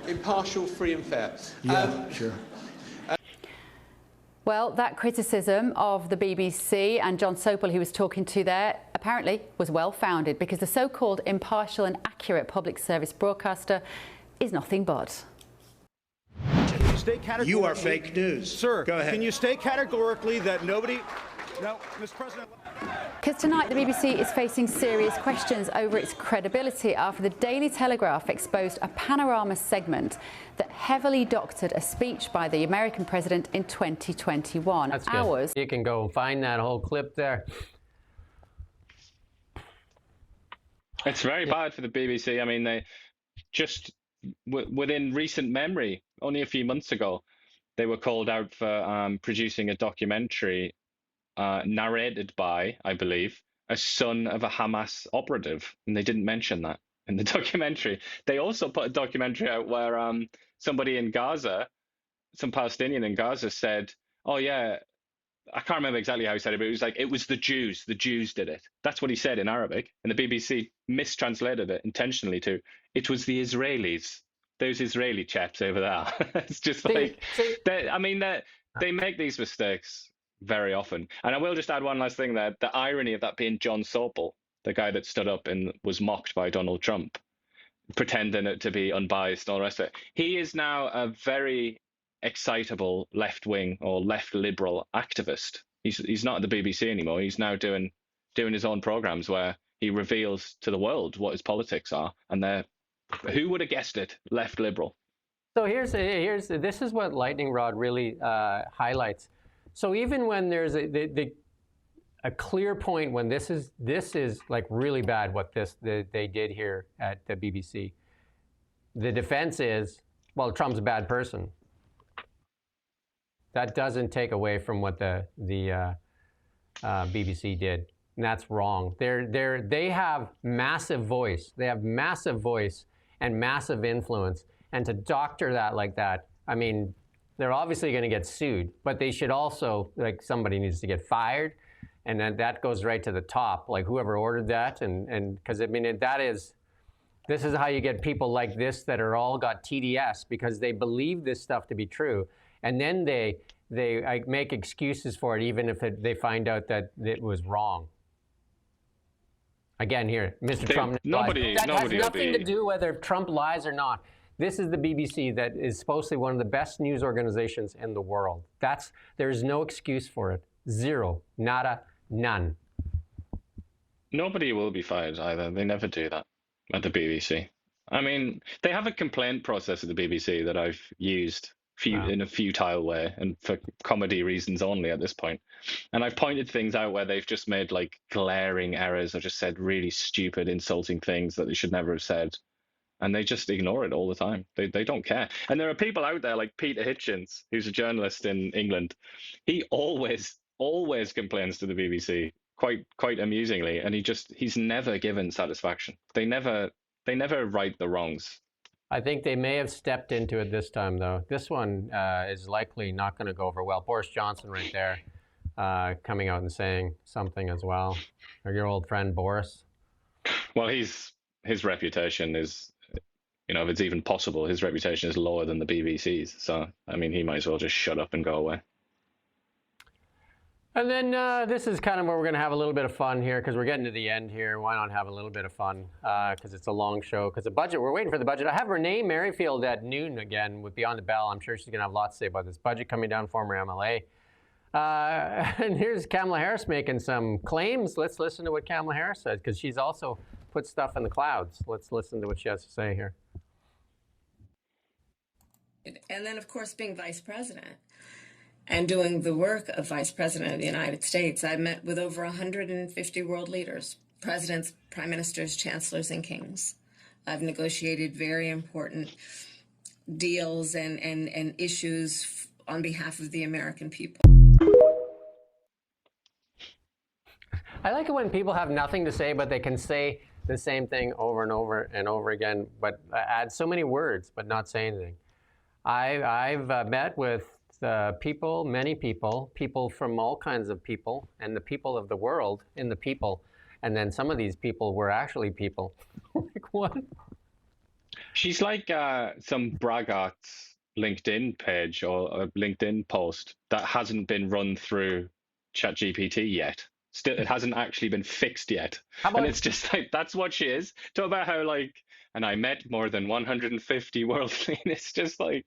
Impartial, free and fair.
Yeah, sure.
Well, that criticism of the BBC and John Sopel, who was talking to there, apparently was well-founded because the so-called impartial and accurate public service broadcaster is nothing but.
You are fake news.
Sir,
go ahead.
Can you state categorically that nobody... No, Mr. President...
Because tonight the BBC is facing serious questions over its credibility after the Daily Telegraph exposed a panorama segment that heavily doctored a speech by the American president in 2021.
That's good. You can go find that whole clip there.
It's very bad for the BBC. I mean, they just within recent memory, only a few months ago, they were called out for producing a documentary narrated by, I believe, a son of a Hamas operative, and they didn't mention that in the documentary. They also put a documentary out where somebody in Gaza, some Palestinian in Gaza, said, "Oh yeah, I can't remember exactly how he said it, but it was like, it was the Jews. The Jews did it." That's what he said in Arabic, and the BBC mistranslated it intentionally to, "It was the Israelis, those Israeli chaps over there." It's just like, they make these mistakes very often. And I will just add one last thing there. The irony of that being John Sopel, the guy that stood up and was mocked by Donald Trump, pretending to be unbiased and all the rest of it. He is now a very excitable left-wing or left-liberal activist. He's not at the BBC anymore. He's now doing his own programs where he reveals to the world what his politics are, and they're, who would have guessed it, left-liberal.
So this is what Lightning Rod really highlights. So even when there's a clear point when this is like really bad what they did here at the BBC, the defense is, well, Trump's a bad person. That doesn't take away from what the BBC did, and that's wrong. They have massive voice. They have massive voice and massive influence, and to doctor that like that, I mean, they're obviously going to get sued, but they should also, like, somebody needs to get fired, and then that goes right to the top, like whoever ordered that, and because I mean that is This is how you get people like this that are all got TDS because they believe this stuff to be true. And then they make excuses for it, even if they find out that it was wrong. Again, here, Mr. Trump lies. That has nothing to do whether Trump lies or not. This is the BBC that is supposed to be one of the best news organizations in the world. There's no excuse for it. Zero. Nada. None.
Nobody will be fired either. They never do that at the BBC. I mean, they have a complaint process at the BBC that I've used in a futile way and for comedy reasons only at this point. And I've pointed things out where they've just made like glaring errors or just said really stupid, insulting things that they should never have said. And they just ignore it all the time. They don't care. And there are people out there like Peter Hitchens, who's a journalist in England. He always complains to the BBC, quite amusingly, and he's never given satisfaction. They never right the wrongs.
I think they may have stepped into it this time, though. This one is likely not going to go over well. Boris Johnson right there coming out and saying something as well. Or your old friend Boris.
Well, his reputation is, if it's even possible, his reputation is lower than the BBC's. So, I mean, he might as well just shut up and go away.
And then this is kind of where we're going to have a little bit of fun here because we're getting to the end here. Why not have a little bit of fun? Because it's a long show. Because the budget, we're waiting for the budget. I have Renee Merrifield at noon again with Beyond the Bell. I'm sure she's going to have lots to say about this budget coming down, former MLA. And here's Kamala Harris making some claims. Let's listen to what Kamala Harris said because she's also put stuff in the clouds. Let's listen to what she has to say here.
And then, of course, being vice president. And doing the work of Vice President of the United States, I met with over 150 world leaders, presidents, prime ministers, chancellors, and kings. I've negotiated very important deals and issues on behalf of the American people.
I like it when people have nothing to say, but they can say the same thing over and over and over again, but add so many words, but not say anything. I've met with people, many people from all kinds of people, and the people of the world in the people. And then some of these people were actually people. Like what?
She's like some braggart's LinkedIn page or a LinkedIn post that hasn't been run through ChatGPT yet. Still, it hasn't actually been fixed yet. And it's just like, that's what she is. Talk about how and I met more than 150 world leaders. It's just like,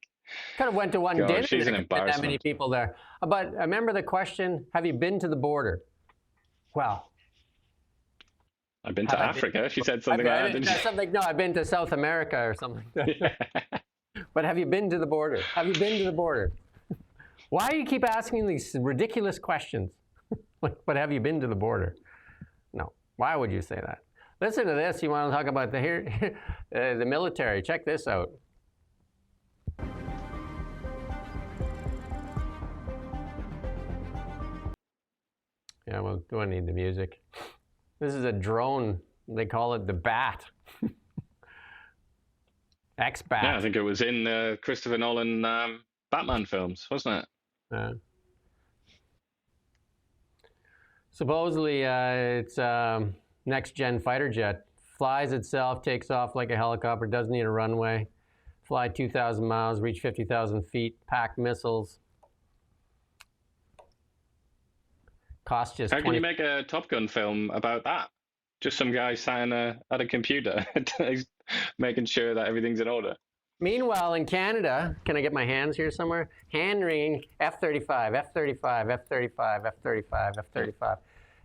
kind of went to one dinner.
She's an embarrassment.
That many people there. But remember the question, have you been to the border? Well,
I've been to Africa. She said something like that.
No, I've been to South America or something. But have you been to the border? Have you been to the border? Why do you keep asking these ridiculous questions? But have you been to the border? No. Why would you say that? Listen to this. You want to talk about the military. Check this out. Yeah, well, do I need the music? This is a drone. They call it the Bat. X-Bat.
Yeah, I think it was in Christopher Nolan Batman films, wasn't it?
Supposedly, it's next-gen fighter jet. Flies itself, takes off like a helicopter, doesn't need a runway. Fly 2,000 miles, reach 50,000 feet, pack missiles. Cost just
How can you make a Top Gun film about that? Just some guy sat at a computer making sure that everything's in order.
Meanwhile, in Canada, can I get my hands here somewhere? Hand-wringing F-35, F-35, F-35, F-35, F-35.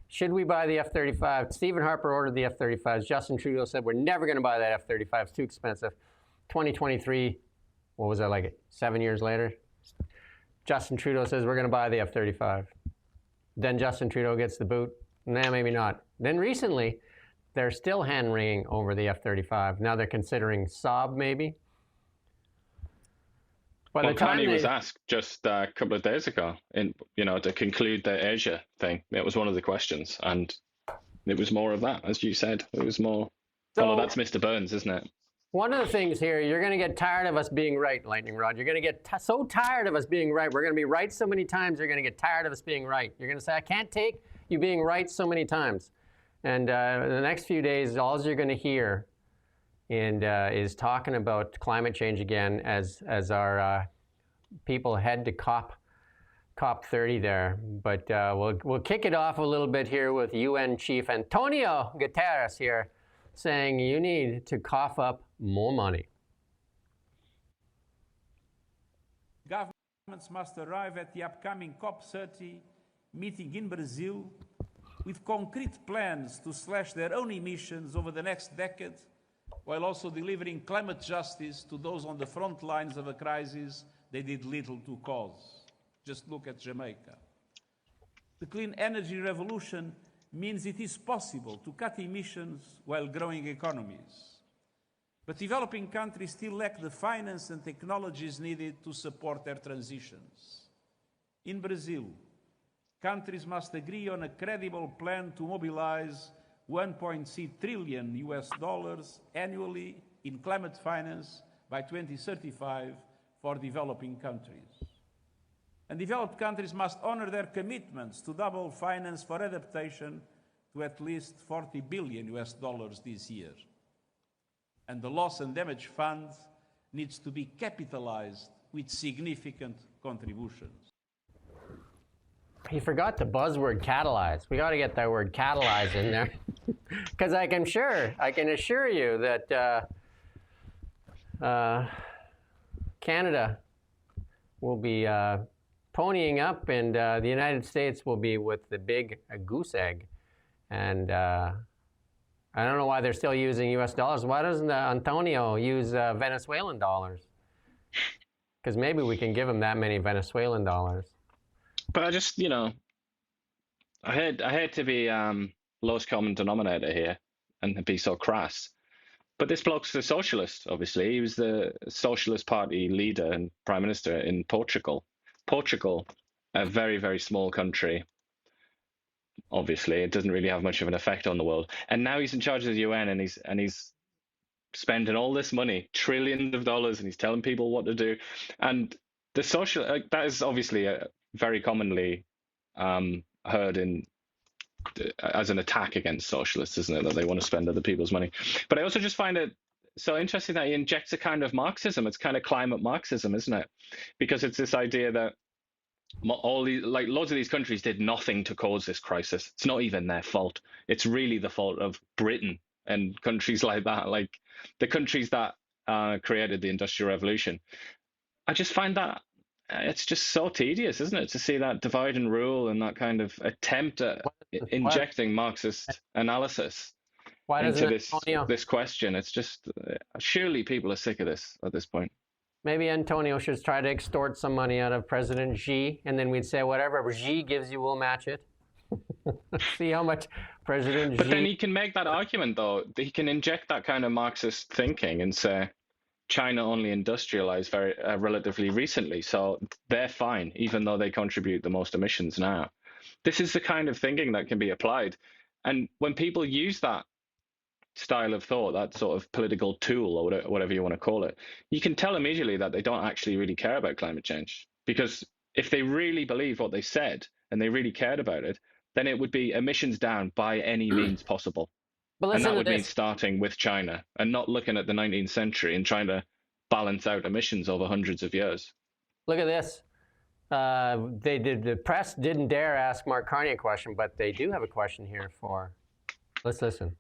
Should we buy the F-35? Stephen Harper ordered the F-35s. Justin Trudeau said, we're never going to buy that F-35. It's too expensive. 2023, what was that, like 7 years later? Justin Trudeau says, we're going to buy the F-35. Then Justin Trudeau gets the boot. Nah, maybe not. Then recently, they're still hand-wringing over the F-35. Now they're considering Saab, maybe.
Well, Kanye was asked just a couple of days ago, to conclude the Asia thing. It was one of the questions, and it was more of that, as you said. It was more. So, that's Mr. Burns, isn't it?
One of the things here, you're going to get tired of us being right, Lightning Rod. You're going to get so tired of us being right. We're going to be right so many times, you're going to get tired of us being right. You're going to say, I can't take you being right so many times. And in the next few days, all you're going to hear and is talking about climate change again as our people head to COP30 there. But we'll kick it off a little bit here with UN Chief Antonio Guterres here saying you need to cough up more money.
Governments must arrive at the upcoming COP30 meeting in Brazil with concrete plans to slash their own emissions over the next decade, while also delivering climate justice to those on the front lines of a crisis they did little to cause. Just look at Jamaica. The clean energy revolution means it is possible to cut emissions while growing economies. But developing countries still lack the finance and technologies needed to support their transitions. In Brazil, countries must agree on a credible plan to mobilize $1.6 trillion annually in climate finance by 2035 for developing countries. And developed countries must honor their commitments to double finance for adaptation to at least $40 billion this year. And the loss and damage fund needs to be capitalized with significant contributions.
He forgot the buzzword catalyze. We got to get that word catalyze in there. Because I can assure you that Canada will be ponying up, and the United States will be with the big goose egg. And I don't know why they're still using US dollars. Why doesn't Antonio use Venezuelan dollars? Because maybe we can give him that many Venezuelan dollars.
But I just, I hate to be lowest common denominator here and be so crass. But this bloke's a socialist, obviously. He was the Socialist Party leader and prime minister in Portugal. Portugal, a very, very small country. Obviously, it doesn't really have much of an effect on the world. And now he's in charge of the UN, and he's spending all this money, trillions of dollars, and he's telling people what to do. And the social that is obviously very commonly heard as an attack against socialists, isn't it? That they want to spend other people's money. But I also just find it so interesting that he injects a kind of Marxism. It's kind of climate Marxism, isn't it? Because it's this idea that loads of these countries did nothing to cause this crisis. It's not even their fault. It's really the fault of Britain and countries like that, like the countries that created the Industrial Revolution. I just find that it's just so tedious, isn't it, to see that divide and rule and that kind of attempt at injecting Marxist analysis into this question. It's just, surely people are sick of this at this point.
Maybe Antonio should try to extort some money out of President Xi, and then we'd say whatever Xi gives you, we'll match it. See how much President Xi...
But then he can make that argument, though. He can inject that kind of Marxist thinking and say China only industrialized very relatively recently, so they're fine, even though they contribute the most emissions now. This is the kind of thinking that can be applied. And when people use that style of thought, that sort of political tool, or whatever you want to call it, you can tell immediately that they don't actually really care about climate change. Because if they really believe what they said and they really cared about it, then it would be emissions down by any means possible. And that would mean starting with China and not looking at the 19th century and trying to balance out emissions over hundreds of years.
Look at this. The press didn't dare ask Mark Carney a question, but they do have a question here for... Let's listen.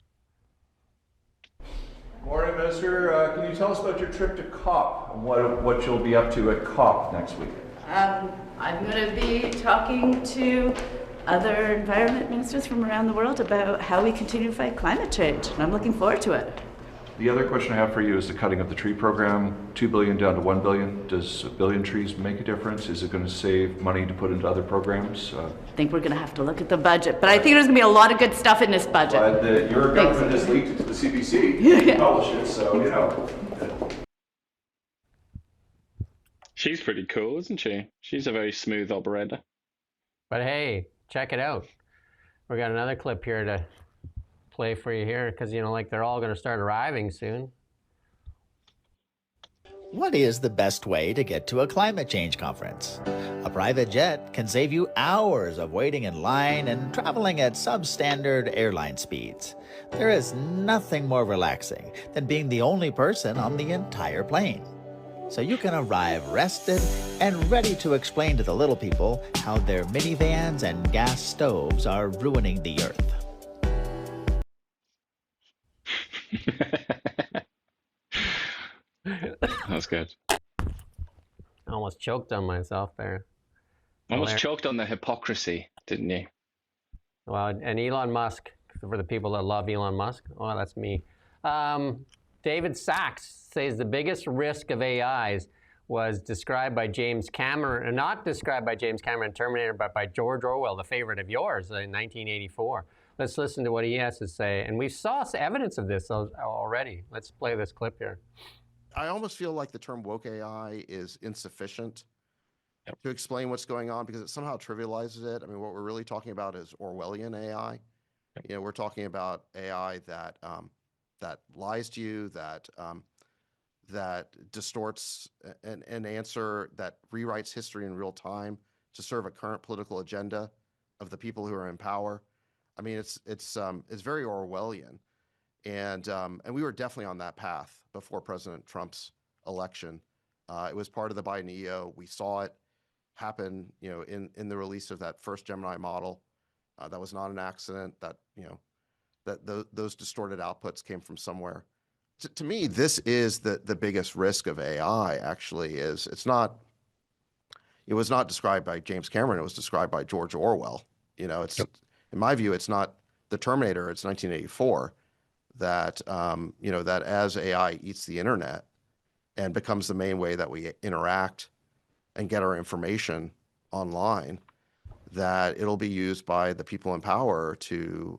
Morning, Minister. Can you tell us about your trip to COP and what you'll be up to at COP next week?
I'm going to be talking to other environment ministers from around the world about how we continue to fight climate change, and I'm looking forward to it.
The other question I have for you is the cutting of the tree program, $2 billion down to $1 billion. Does a billion trees make a difference? Is it going to save money to put into other programs?
I think we're going to have to look at the budget, but I think there's going to be a lot of good stuff in this budget.
But your government has leaked it to the CBC. You publish it, so you know.
She's pretty cool, isn't she? She's a very smooth operator.
But hey, check it out. We got another clip here to play for you here, because like they're all going to start arriving soon.
What is the best way to get to a climate change conference? A
private jet can save you hours of waiting in line and traveling at substandard airline speeds. There is nothing more relaxing than being the only person on the entire plane. So you can arrive rested and ready to explain to the little people how their minivans and gas stoves are ruining the earth.
That's good.
I almost choked on myself there.
Almost choked on the hypocrisy, didn't you?
Well, and Elon Musk, for the people that love Elon Musk, oh, that's me. David Sachs says the biggest risk of AIs was described by James Cameron, not described by James Cameron in Terminator, but by George Orwell, the favorite of yours, in 1984. Let's listen to what he has to say. And we saw evidence of this already. Let's play this clip here.
I almost feel like the term woke AI is insufficient to explain what's going on because it somehow trivializes it. I mean, what we're really talking about is Orwellian AI. You know, we're talking about AI that that lies to you, that distorts an answer, that rewrites history in real time to serve a current political agenda of the people who are in power. I mean, it's very Orwellian, and we were definitely on that path before President Trump's election. It was part of the Biden EO. We saw it happen, you know, in the release of that first Gemini model. That was not an accident. That, you know, that those distorted outputs came from somewhere. To me, this is the biggest risk of AI. Actually, it was not described by James Cameron. It was described by George Orwell. You know, it's in my view, it's not the Terminator. It's 1984. That you know, that as AI eats the internet and becomes the main way that we interact and get our information online, that it'll be used by the people in power to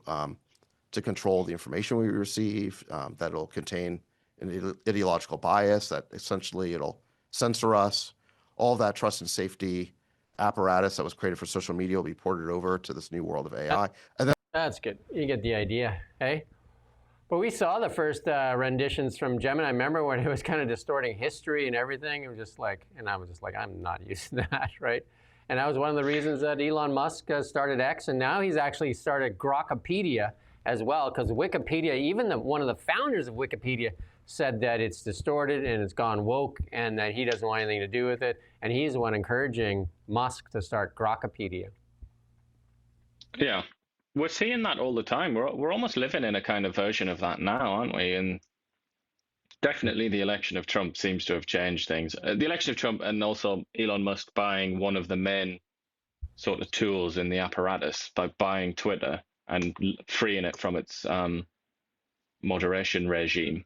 control the information we receive, that it'll contain an ideological bias, that essentially it'll censor us. All that trust and safety apparatus that was created for social media will be ported over to this new world of AI. And then
that's good. You get the idea, hey? But we saw the first renditions from Gemini. I remember when it was kind of distorting history and everything. It was just like, and I was just like, I'm not used to that, right? And that was one of the reasons that Elon Musk started X, and now he's actually started Grokpedia as well, because Wikipedia, even one of the founders of Wikipedia said that it's distorted and it's gone woke and that he doesn't want anything to do with it. And he's the one encouraging Musk to start Grokpedia.
Yeah. We're seeing that all the time. We're almost living in a kind of version of that now, aren't we? And definitely the election of Trump seems to have changed things. The election of Trump and also Elon Musk buying one of the main sort of tools in the apparatus by buying Twitter and freeing it from its moderation regime.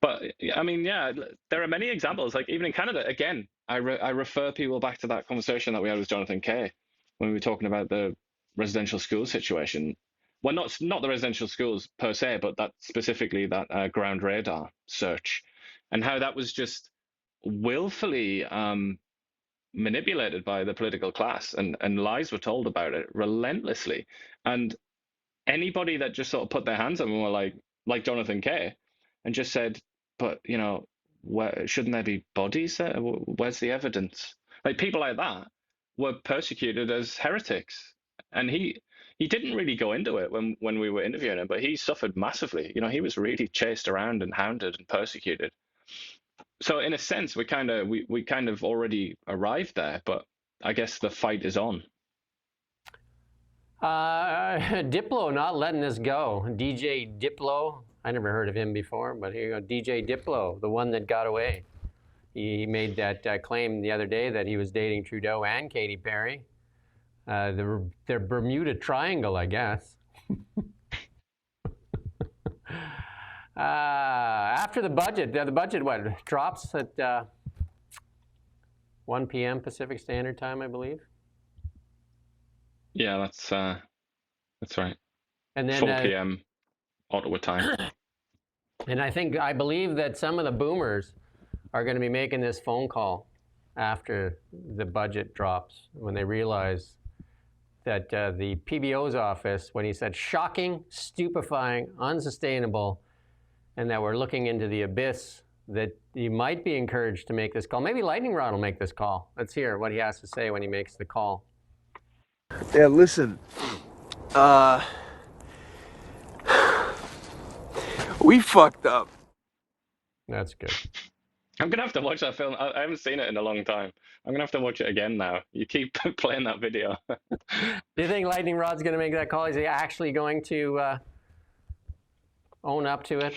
But I mean, yeah, there are many examples. Like even in Canada, again, I refer people back to that conversation that we had with Jonathan Kay when we were talking about the residential school situation. Well, not the residential schools per se, but that specifically that ground radar search, and how that was just willfully manipulated by the political class, and lies were told about it relentlessly. And anybody that just sort of put their hands up and were like Jonathan Kay, and just said, but you know, shouldn't there be bodies there? Where's the evidence? Like people like that were persecuted as heretics. And he didn't really go into it when we were interviewing him, but he suffered massively. You know, he was really chased around and hounded and persecuted. So in a sense, we kind of already arrived there, but I guess the fight is on.
Diplo not letting this go. DJ Diplo, I never heard of him before, but here you go, DJ Diplo, the one that got away. He made that claim the other day that he was dating Trudeau and Katy Perry. Their Bermuda Triangle, I guess. After the budget, what drops at 1 p.m. Pacific Standard Time, I believe.
Yeah, that's right.
And then
4 p.m. Ottawa time.
And I believe that some of the boomers are going to be making this phone call after the budget drops when they realize that the PBO's office, when he said shocking, stupefying, unsustainable, and that we're looking into the abyss that you might be encouraged to make this call. Maybe Lightning Rod will make this call. Let's hear what he has to say when he makes the call.
Yeah, listen. We fucked up.
That's good.
I'm going to have to watch that film. I haven't seen it in a long time. I'm going to have to watch it again now. You keep playing that video.
Do you think Lightning Rod's going to make that call? Is he actually going to own up to it?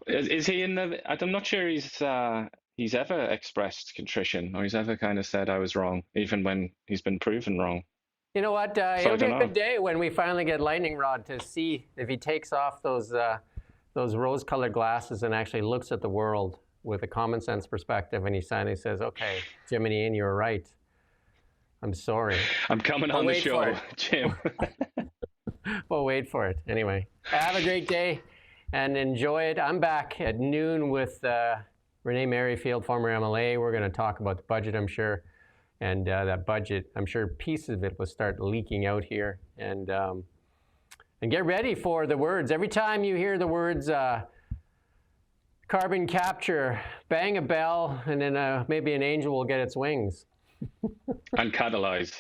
Is he in the... I'm not sure he's ever expressed contrition, or he's ever kind of said I was wrong, even when he's been proven wrong.
You know what? It'll be a good day when we finally get Lightning Rod to see if he takes off those rose-colored glasses and actually looks at the world with a common sense perspective, and he finally says, okay, Jim and Ian, you were right. I'm sorry.
I'm coming on the show, Jim.
We'll wait for it. Anyway, have a great day and enjoy it. I'm back at noon with Renee Merrifield, former MLA. We're going to talk about the budget, I'm sure. And that budget, I'm sure pieces of it will start leaking out here. And get ready for the words. Every time you hear the words carbon capture, bang a bell, and then maybe an angel will get its wings.
And catalyze.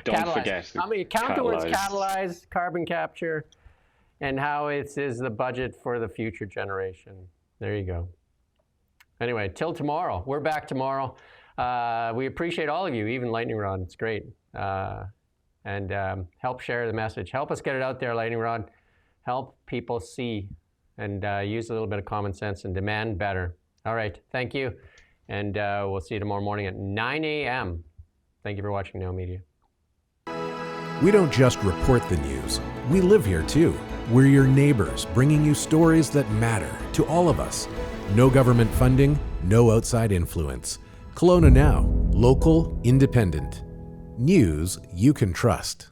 Don't forget.
I mean, count the words catalyze, carbon capture, and how it is the budget for the future generation. There you go. Anyway, till tomorrow. We're back tomorrow. We appreciate all of you, even Lightning Rod. It's great. And help share the message. Help us get it out there, Lightning Rod. Help people see and use a little bit of common sense and demand better. All right. Thank you. And we'll see you tomorrow morning at 9 a.m. Thank you for watching Now Media.
We don't just report the news. We live here too. We're your neighbors, bringing you stories that matter to all of us. No government funding, no outside influence. Kelowna Now, local, independent. News you can trust.